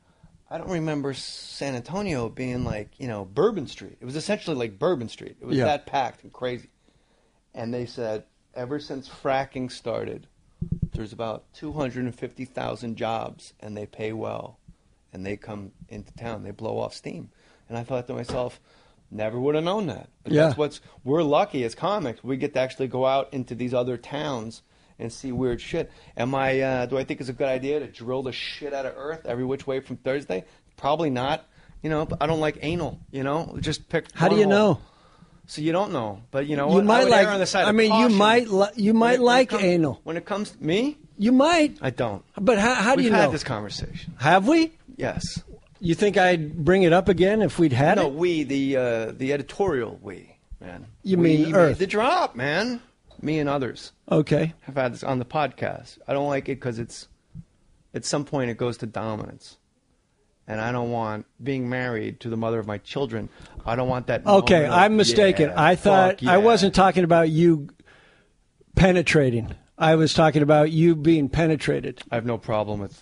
I don't remember San Antonio being like, you know, Bourbon Street. It was essentially like Bourbon Street. It was that packed and crazy. And they said, ever since fracking started, there's about 250,000 jobs, and they pay well. And they come into town. They blow off steam. And I thought to myself, never would have known that. But that's we're lucky as comics. We get to actually go out into these other towns and see weird shit. Do I think it's a good idea to drill the shit out of Earth every which way from Thursday? Probably not. You know, but I don't like anal, you know? Just pick How do you know? So you don't know. But you know You what? might I would like, err on the side I of mean, caution. you might like anal. When it comes to me? You might. I don't. But how do you know? We've had this conversation. Have we? Yes. You think I'd bring it up again if we'd had No, it? we, the editorial we, man. You We mean made Earth? the drop, man. Me and others Okay. have had this on the podcast. I don't like it because it's at some point it goes to dominance. And I don't want being married to the mother of my children. I don't want that. Okay, moment of, I'm mistaken. yeah, I thought fuck yeah. I wasn't talking about you penetrating. I was talking about you being penetrated. I have no problem with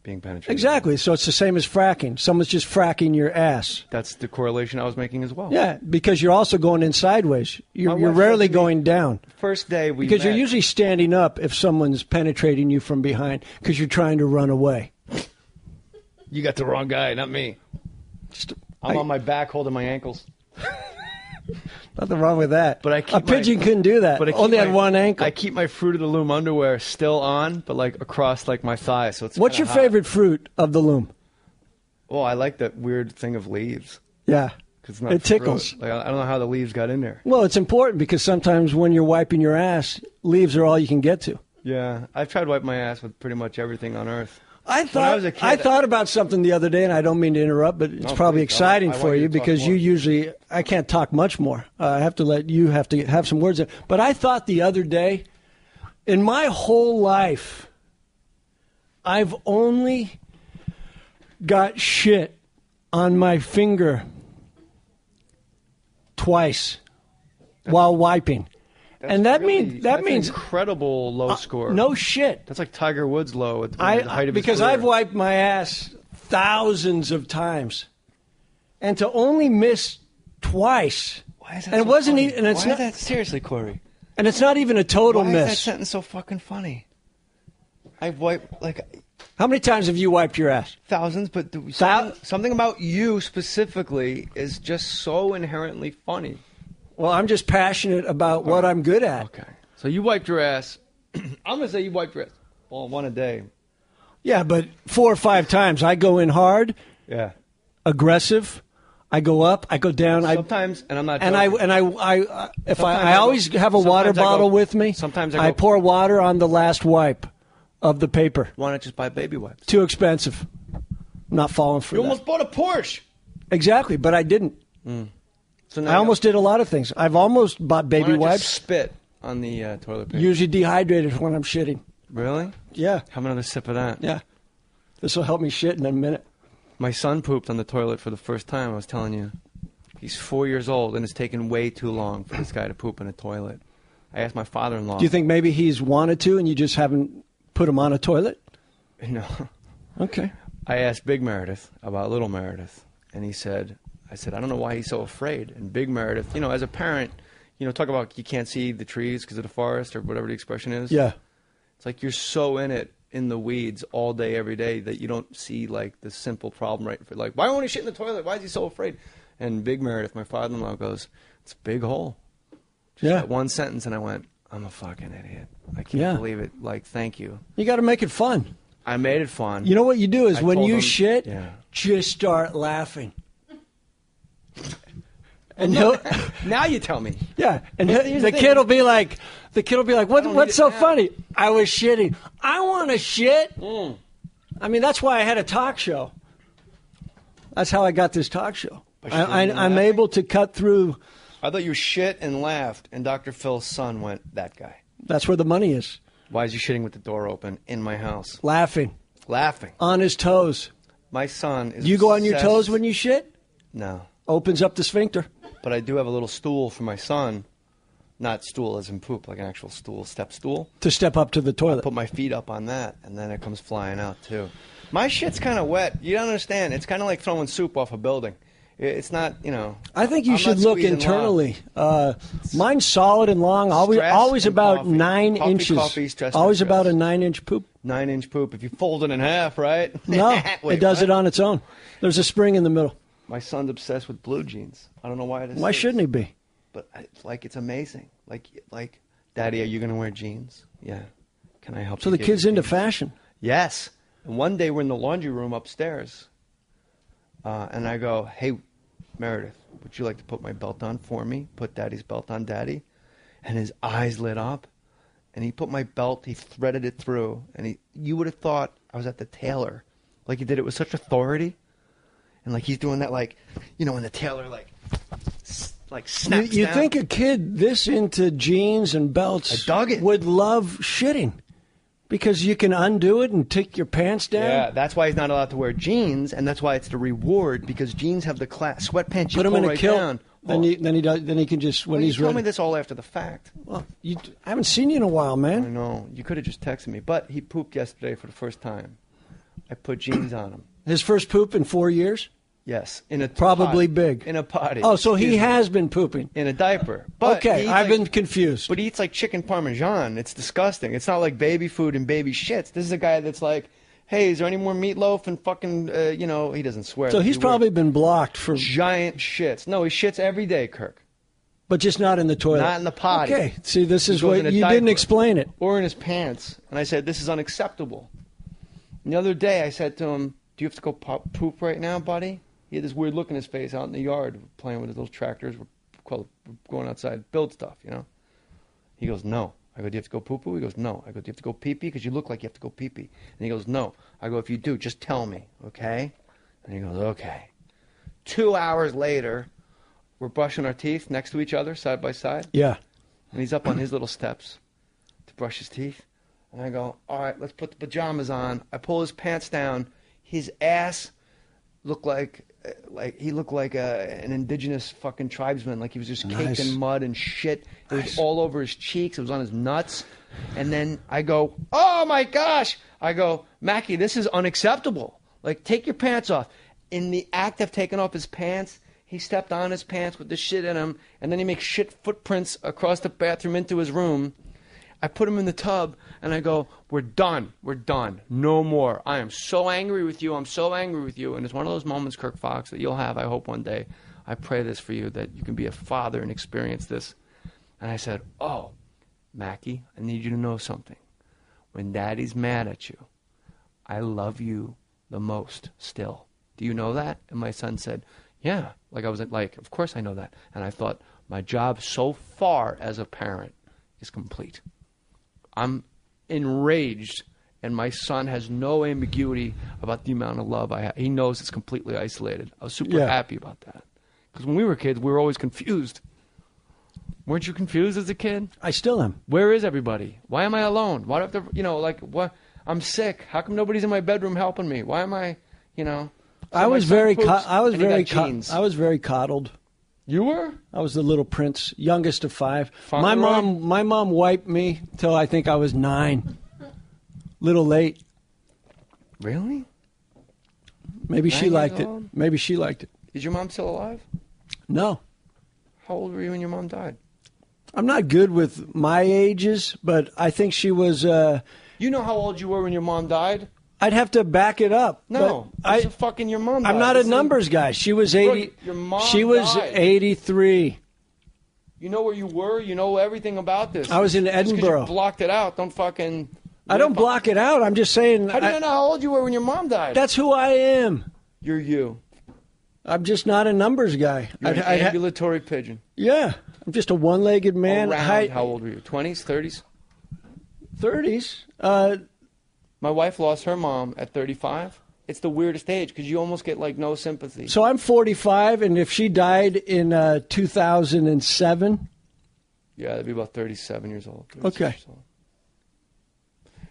being penetrated. Exactly. So it's the same as fracking. Someone's just fracking your ass. That's the correlation I was making as well. Yeah, because you're also going in sideways. You're wife rarely said to me, going down. First day we Because met, you're usually standing up if someone's penetrating you from behind because you're trying to run away. You got the wrong guy, not me. I'm on my back holding my ankles. Nothing wrong with that. But a pigeon couldn't do that. But only on one ankle. I keep my Fruit of the Loom underwear still on, but like across like my thigh. So it's. What's your hot. favorite fruit of the loom? Well, I like that weird thing of leaves. Yeah. It's not it tickles. Fruit. Like, I don't know how the leaves got in there. Well, it's important because sometimes when you're wiping your ass, leaves are all you can get to. Yeah, I've tried to wipe my ass with pretty much everything on earth. I was a kid, I thought about something the other day, and I don't mean to interrupt, but it's probably exciting for you because you usually I can't talk much more. I have to let you have some words. But I thought the other day, in my whole life, I've only got shit on my finger twice while wiping. And that means incredible low score. No shit. That's like Tiger Woods low at the height of his because career. I've wiped my ass thousands of times, and to only miss twice. Why is that? And so it wasn't funny? even. And it's Why not is that seriously, Corey? And it's not even a total Why miss. Why is that sentence so fucking funny? I've wiped like. How many times have you wiped your ass? Thousands, but something about you specifically is just so inherently funny. Well, I'm just passionate about what I'm good at. Okay. So you wiped your ass. I'm going to say you wiped your ass. Well, one a day. Yeah, but 4 or 5 times. I go in hard. Yeah. Aggressive. I go up. I go down. Sometimes, and I'm not joking. I always have a water bottle with me. Sometimes I pour water on the last wipe of the paper. Why not just buy baby wipes? Too expensive. I'm not falling for that. You almost bought a Porsche. Exactly, but I didn't. So I almost did a lot of things. I've almost bought baby why not wipes. Just spit on the toilet paper. Usually dehydrated when I'm shitting. Really? Yeah. Have another sip of that. Yeah. This will help me shit in a minute. My son pooped on the toilet for the first time. I was telling you. He's 4 years old, and it's taken way too long for this guy to poop in a toilet. I asked my father-in-law. Do you think maybe he's wanted to, and you just haven't put him on a toilet? No. Okay. I asked Big Meredith about Little Meredith, and I said, I don't know why he's so afraid. And Big Meredith, as a parent, talk about you can't see the trees because of the forest or whatever the expression is. Yeah. It's like you're so in the weeds all day, every day that you don't see like the simple problem, right? Like, why won't he shit in the toilet? Why is he so afraid? And Big Meredith, my father-in-law, goes, it's a big hole. Just that one sentence, and I went, I'm a fucking idiot. I can't believe it. Like, thank you. You got to make it fun. I made it fun. You know what you do is when you him, shit, just start laughing. And now you tell me. Yeah, and the kid will be like, what's so funny? I was shitting. I want to shit. I mean, that's why I had a talk show. That's how I got this talk show. I'm able to cut through. I thought you shit and laughed, and Dr. Phil's son went, that guy. That's where the money is. Why is he shitting with the door open in my house? Laughing. On his toes. My son is Do you go on your toes when you shit? No. Opens up the sphincter. But I do have a little stool for my son. Not stool as in poop, like an actual stool, step stool. To step up to the toilet. I put my feet up on that, and then it comes flying out, too. My shit's kind of wet. You don't understand. It's kind of like throwing soup off a building. It's not, I think you should look internally. Mine's solid and long. Always about coffee. 9 Coffee, inches. Coffee, stress, always stress. about a 9-inch poop. 9-inch poop. If you fold it in half, right? No, Wait, it does what? it on its own. There's a spring in the middle. My son's obsessed with blue jeans. I don't know why it is. Why shouldn't he be? But it's amazing. Like, Daddy, are you going to wear jeans? Yeah. Can I help you? So the get kid's your into jeans? fashion. Yes. And one day we're in the laundry room upstairs, and I go, hey, Meredith, would you like to put my belt on for me? Put Daddy's belt on, Daddy. And his eyes lit up, and he put my belt, he threaded it through, and you would have thought I was at the tailor. Like he did it with such authority. And like he's doing that, like, and the tailor, like snaps You down. think a kid this into jeans and belts would love shitting. Because you can undo it and take your pants down. Yeah, that's why he's not allowed to wear jeans, and that's why it's the reward, because jeans have the class. Sweatpants, you put him pull in a right kilt. down. Then he can just, when he's ready. You ready. told me this all after the fact. Well, I haven't seen you in a while, man. I know. You could have just texted me. But he pooped yesterday for the first time. I put jeans on him. His first poop in 4 years? Yes. In a Probably potty. big. In a potty. Oh, so he has been pooping. In a diaper. But okay, I've been confused. But he eats like chicken parmesan. It's disgusting. It's not like baby food and baby shits. This is a guy that's like, hey, is there any more meatloaf and fucking, he doesn't swear. So he's probably been blocked for giant shits. No, he shits every day, Kirk. But just not in the toilet. Not in the potty. Okay. See, this is what you didn't explain it. Or in his pants. And I said, this is unacceptable. And the other day I said to him, do you have to go poop right now, buddy? He had this weird look in his face out in the yard playing with his little tractors. We're going outside, build stuff, He goes, no. I go, do you have to go poo-poo? He goes, no. I go, do you have to go pee-pee? Because you look like you have to go pee-pee. And he goes, no. I go, if you do, just tell me, okay? And he goes, okay. 2 hours later, we're brushing our teeth next to each other, side by side. Yeah. And he's up on his little steps to brush his teeth. And I go, all right, let's put the pajamas on. I pull his pants down. His ass looked like an indigenous fucking tribesman. Like he was just caked in mud and shit. It was all over his cheeks. It was on his nuts. And then I go, oh my gosh. I go, Mackie, this is unacceptable. Like, take your pants off. In the act of taking off his pants, he stepped on his pants with the shit in him, and then he makes shit footprints across the bathroom into his room. I put him in the tub, and I go, we're done. We're done. No more. I am so angry with you. I'm so angry with you. And it's one of those moments, Kirk Fox, that you'll have, I hope, one day. I pray this for you, that you can be a father and experience this. And I said, oh, Mackie, I need you to know something. When Daddy's mad at you, I love you the most still. Do you know that? And my son said, yeah. Like I was like, of course I know that. And I thought, my job so far as a parent is complete. I'm enraged, and my son has no ambiguity about the amount of love I have. He knows it's completely isolated. I was super happy about that. Because when we were kids, we were always confused. Weren't you confused as a kid? I still am. Where is everybody? Why am I alone? Why do I have to, what? I'm sick. How come nobody's in my bedroom helping me? Why am I, So I was very coddled. You were? I was the little prince, youngest of 5. My mom wiped me till I think I was 9. Little late. Really? Maybe she liked it. Maybe she liked it. Is your mom still alive? No. How old were you when your mom died? I'm not good with my ages, but I think she was... You know how old you were when your mom died? I'd have to back it up. No, fucking your mom died. I'm not a numbers guy. She was 80. Bro, your mom She was died. 83. You know where you were? You know everything about this. I was in Edinburgh. Just 'cause you blocked it out. Don't fucking... I don't block it out. I'm just saying... How do you know how old you were when your mom died? That's who I am. You're you. I'm just not a numbers guy. You're an ambulatory pigeon. Yeah. I'm just a one-legged man. How old were you? 20s? 30s? 30s. My wife lost her mom at 35. It's the weirdest age because you almost get no sympathy. So I'm 45, and if she died in 2007... Yeah, that'd be about 37 years old. Okay. Years old.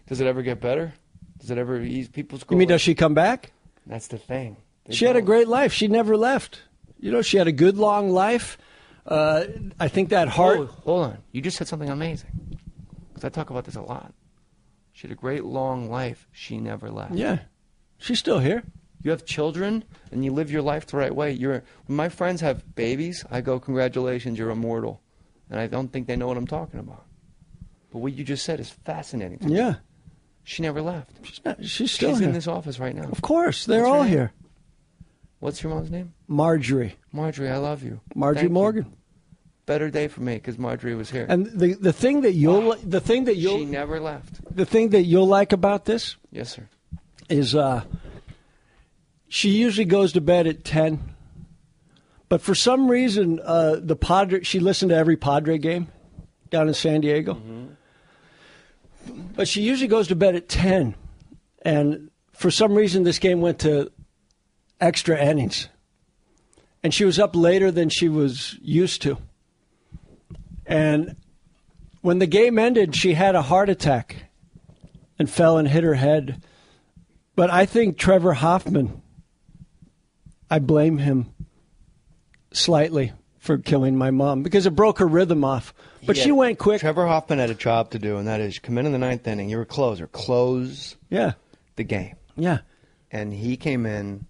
Does it ever get better? Does it ever ease people's... You mean, does she come back? That's the thing. She had a great life. She never left. She had a good, long life. I think that heart... Hold on. You just said something amazing. Because I talk about this a lot. She had a great, long life. She never left. Yeah. She's still here. You have children, and you live your life the right way. When my friends have babies, I go, congratulations, you're immortal. And I don't think they know what I'm talking about. But what you just said is fascinating to me. Yeah. She never left. She's still here. She's in this office right now. Of course. They're all here. What's your mom's name? Marjorie. Marjorie, I love you. Marjorie Morgan. Better day for me because Marjorie was here. And the thing that she never left. The thing that you'll like about this, yes, sir, is she usually goes to bed at 10. But for some reason, the Padre, she listened to every Padre game down in San Diego. Mm-hmm. But she usually goes to bed at 10. And for some reason, this game went to extra innings. And she was up later than she was used to. And when the game ended, she had a heart attack and fell and hit her head. But I think Trevor Hoffman, I blame him slightly for killing my mom because it broke her rhythm off. But she went quick. Trevor Hoffman had a job to do, and that is come in the 9th inning. You're a closer. Close the game. Yeah. And he came in,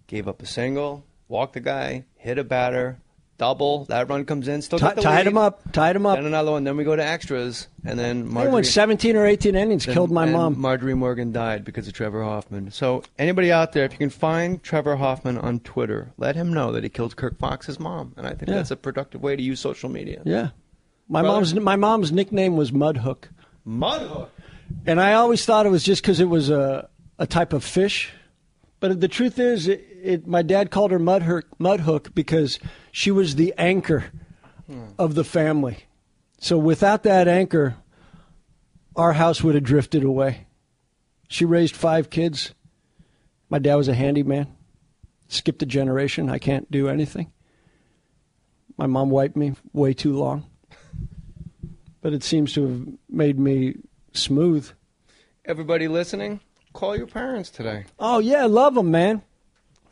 gave up a single, walked the guy, hit a batter, double. That run comes in. Still tied him up. Then another one. Then we go to extras, and then Marjorie. They went 17 or 18 innings. Killed my mom. Marjorie Morgan died because of Trevor Hoffman. So anybody out there, if you can find Trevor Hoffman on Twitter, let him know that he killed Kirk Fox's mom, and I think that's a productive way to use social media. Yeah, my mom's nickname was Mudhook. Mudhook. And I always thought it was just because it was a type of fish. But the truth is, my dad called her Mudhook because she was the anchor of the family. So without that anchor, our house would have drifted away. She raised 5 kids. My dad was a handyman. Skipped a generation. I can't do anything. My mom wiped me way too long. But it seems to have made me smooth. Everybody listening? Call your parents today. Oh, yeah, love them, man.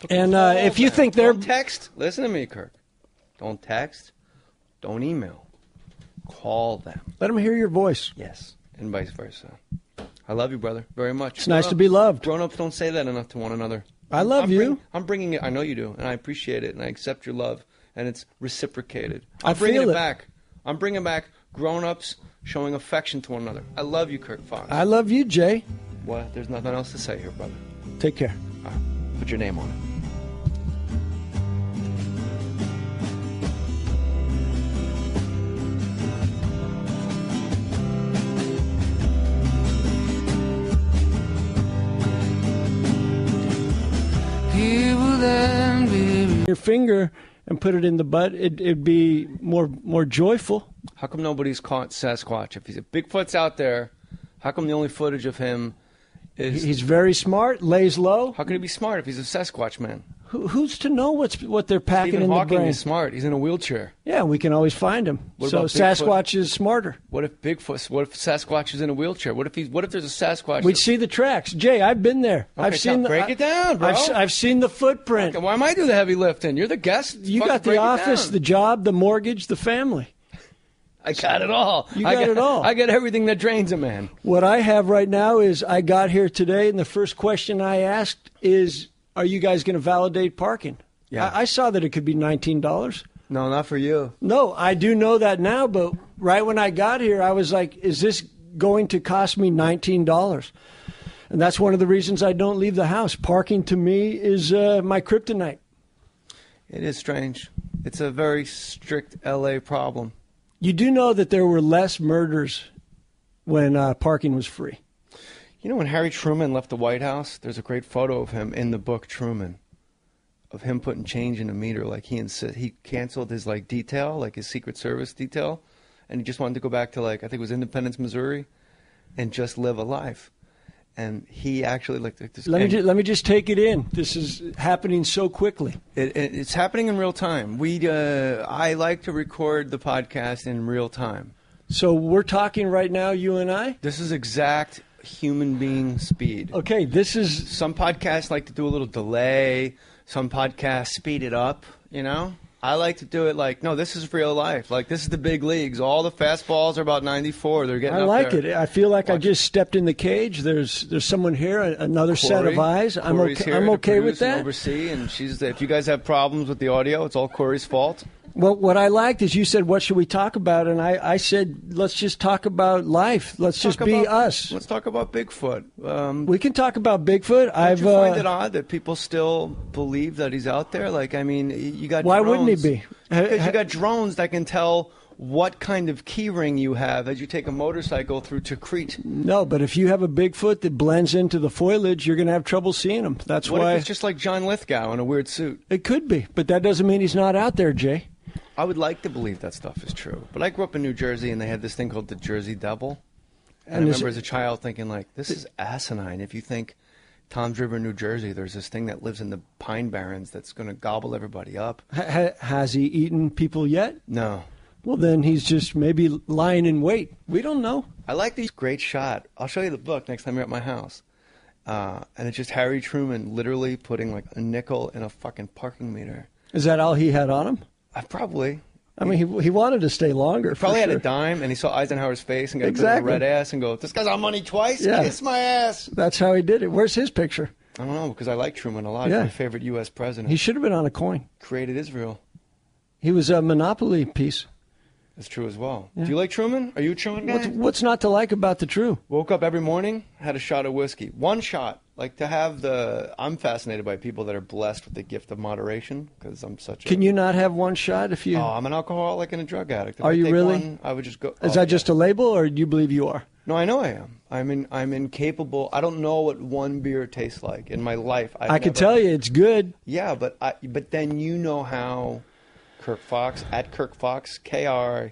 And if you think they're... Don't text. Listen to me, Kirk. Don't text. Don't email. Call them. Let them hear your voice. Yes, and vice versa. I love you, brother, very much. It's nice to be loved. Grown-ups don't say that enough to one another. I love you. I'm bringing it. I know you do, and I appreciate it, and I accept your love, and it's reciprocated. I'm bringing it back. I'm bringing back grown-ups showing affection to one another. I love you, Kirk Fox. I love you, Jay. Well, there's nothing else to say here, brother. Take care. All right. Put your name on it. Your finger and put it in the butt, it'd be more joyful. How come nobody's caught Sasquatch? If he's a Bigfoot's out there, how come the only footage of him is... He's very smart, lays low. How can he be smart if he's a Sasquatch man? Who's to know what they're packing Stephen in Hawking the brain? Is smart. He's in a wheelchair. Yeah, we can always find him. So Sasquatch is smarter. What if Sasquatch is in a wheelchair? What if there's a Sasquatch? We'd see the tracks. Jay, I've been there. Okay, I've seen break it down, bro. I've seen the footprint. Okay, why am I doing the heavy lifting? You're the guest. You got the office, the job, the mortgage, the family. I got it all. You got it all. I got everything that drains a man. What I have right now is I got here today, and the first question I asked is, are you guys going to validate parking? Yeah. I saw that it could be $19. No, not for you. No, I do know that now, but right when I got here, I was like, is this going to cost me $19? And that's one of the reasons I don't leave the house. Parking to me is my kryptonite. It is strange. It's a very strict L.A. problem. You do know that there were less murders when parking was free. You know, when Harry Truman left the White House, there's a great photo of him in the book Truman, of him putting change in a meter. Like he canceled his detail, like his Secret Service detail, and he just wanted to go back to I think it was Independence, Missouri, and just live a life. And he actually this. Let me just take it in. This is happening so quickly. It's happening in real time. I like to record the podcast in real time. So we're talking right now, you and I? This is exact human being speed. Okay, this is... Some podcasts like to do a little delay. Some podcasts speed it up, you know? I like to do it no, this is real life. This is the big leagues. All the fastballs are about 94. They're getting I up like there. it. I feel like I just stepped in the cage. There's someone here, another set of eyes. I'm okay with that. And oversee, and if you guys have problems with the audio, it's all Corey's fault. Well, what I liked is you said, what should we talk about? And I said, let's just talk about life. Let's just be us. Let's talk about Bigfoot. We can talk about Bigfoot. Don't you find it odd that people still believe that he's out there? You got why drones. Wouldn't he be? Because you got drones that can tell what kind of key ring you have as you take a motorcycle through Tikrit. No, but if you have a Bigfoot that blends into the foliage, you're going to have trouble seeing him. That's what why. If it's just like John Lithgow in a weird suit? It could be, but that doesn't mean he's not out there, Jay. I would like to believe that stuff is true. But I grew up in New Jersey, and they had this thing called the Jersey Devil. And I remember as a child thinking, this is asinine. If you think Tom's River, New Jersey, there's this thing that lives in the Pine Barrens that's going to gobble everybody up. Has he eaten people yet? No. Well, then he's just maybe lying in wait. We don't know. I like these. Great shot. I'll show you the book next time you're at my house. And it's just Harry Truman literally putting a nickel in a fucking parking meter. Is that all he had on him? Probably. I mean, he wanted to stay longer. Probably had a dime, and he saw Eisenhower's face and got a bit of a red ass and go, this guy's on money twice? Yeah. Kiss my ass. That's how he did it. Where's his picture? I don't know, because I like Truman a lot. He's my favorite U.S. president. He should have been on a coin. Created Israel. He was a Monopoly piece. That's true as well. Yeah. Do you like Truman? Are you a Truman guy? What's not to like about the True? Woke up every morning, had a shot of whiskey. One shot. Like to have I'm fascinated by people that are blessed with the gift of moderation because I'm such a... Can you not have one shot if you... Oh, I'm an alcoholic and a drug addict. If Are I you take really? One, I would just go... Is that just a label, or do you believe you are? No, I know I am. I'm incapable. I don't know what one beer tastes like in my life. I can tell you it's good. Yeah, but then you know how Kirk Fox, at Kirk Fox, KIRKFOX.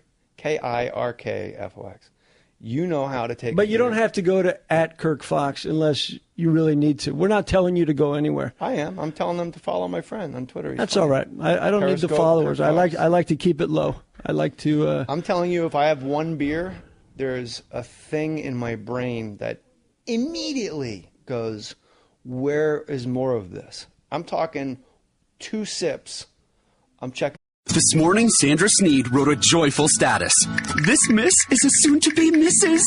You know how to take. But you don't have to go to at Kirk Fox unless you really need to. We're not telling you to go anywhere. I am. I'm telling them to follow my friend on Twitter. That's all right. I don't need the followers. I like to keep it low. I like to. I'm telling you, if I have one beer, there's a thing in my brain that immediately goes, "Where is more of this?" I'm talking 2 sips. I'm checking. This morning, Sandra Sneed wrote a joyful status. This miss is a soon-to-be Mrs.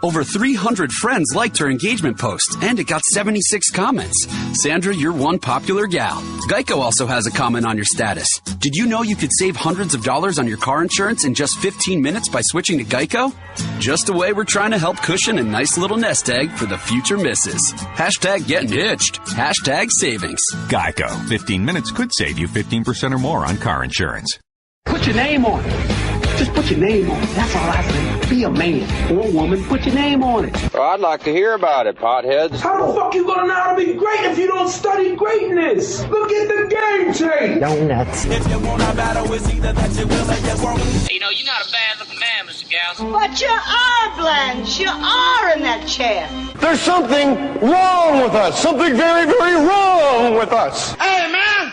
Over 300 friends liked her engagement post, and it got 76 comments. Sandra, you're one popular gal. Geico also has a comment on your status. Did you know you could save hundreds of dollars on your car insurance in just 15 minutes by switching to Geico? Just a way we're trying to help cushion a nice little nest egg for the future misses. Hashtag getting hitched. Hashtag savings. Geico. 15 minutes could save you 15% or more on car insurance. Put your name on it. Just put your name on it. That's all I say. Be a man or a woman. Put your name on it. Well, I'd like to hear about it, potheads. How the fuck you gonna know how to be great if you don't study greatness? Look at the game tape. Donuts. If you want a battle, it's either that you will or you won't. You know, you're not a bad-looking man, Mr. Gals. But you are, Blanche. You are in that chair. There's something wrong with us. Something very, very wrong with us. Hey, man.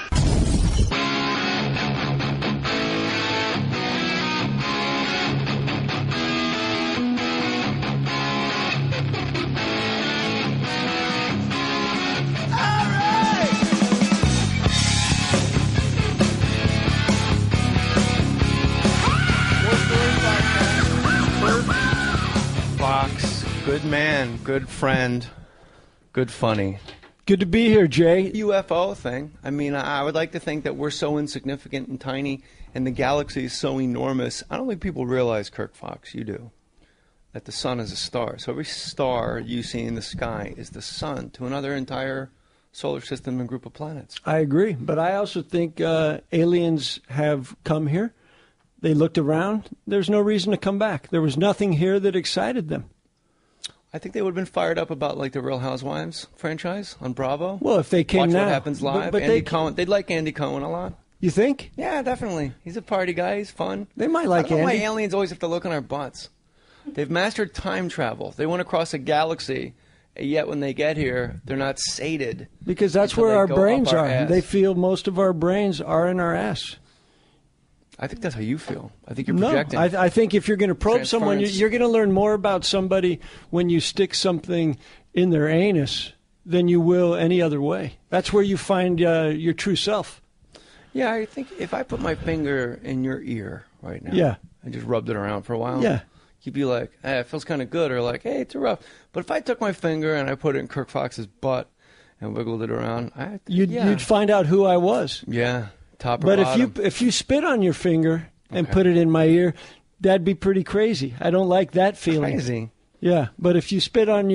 Fox, good man, good friend, good funny. Good to be here, Jay. UFO thing. I mean, I would like to think that we're so insignificant and tiny, and the galaxy is so enormous. I don't think people realize, Kirk Fox, you do, that the sun is a star. So every star you see in the sky is the sun to another entire solar system and group of planets. I agree, but I also think aliens have come here. They looked around. There's no reason to come back. There was nothing here that excited them. I think they would have been fired up about like the Real Housewives franchise on Bravo. Well, if they came Watch now. What Happens Live. But Andy Cohen. They'd like Andy Cohen a lot. You think? Yeah, definitely. He's a party guy. He's fun. They might like I don't know Andy. why aliens always have to look on our butts. They've mastered time travel. They went across a galaxy, yet when they get here, they're not sated. Because that's where our brains are. They feel most of our brains are in our ass. I think that's how you feel. I think you're projecting. No, I think if you're going to probe someone, Transference. you're going to learn more about somebody when you stick something in their anus than you will any other way. That's where you find your true self. Yeah, I think if I put my finger in your ear right now, Yeah. and just rubbed it around for a while, Yeah. you'd be like, hey, it feels kind of good, or like, hey, it's rough. But if I took my finger and I put it in Kirk Fox's butt and wiggled it around, You'd find out who I was. Yeah, top or But bottom. if you spit on your finger and put it in my ear, that'd be pretty crazy. I don't like that feeling. Crazy. Yeah, but if you spit on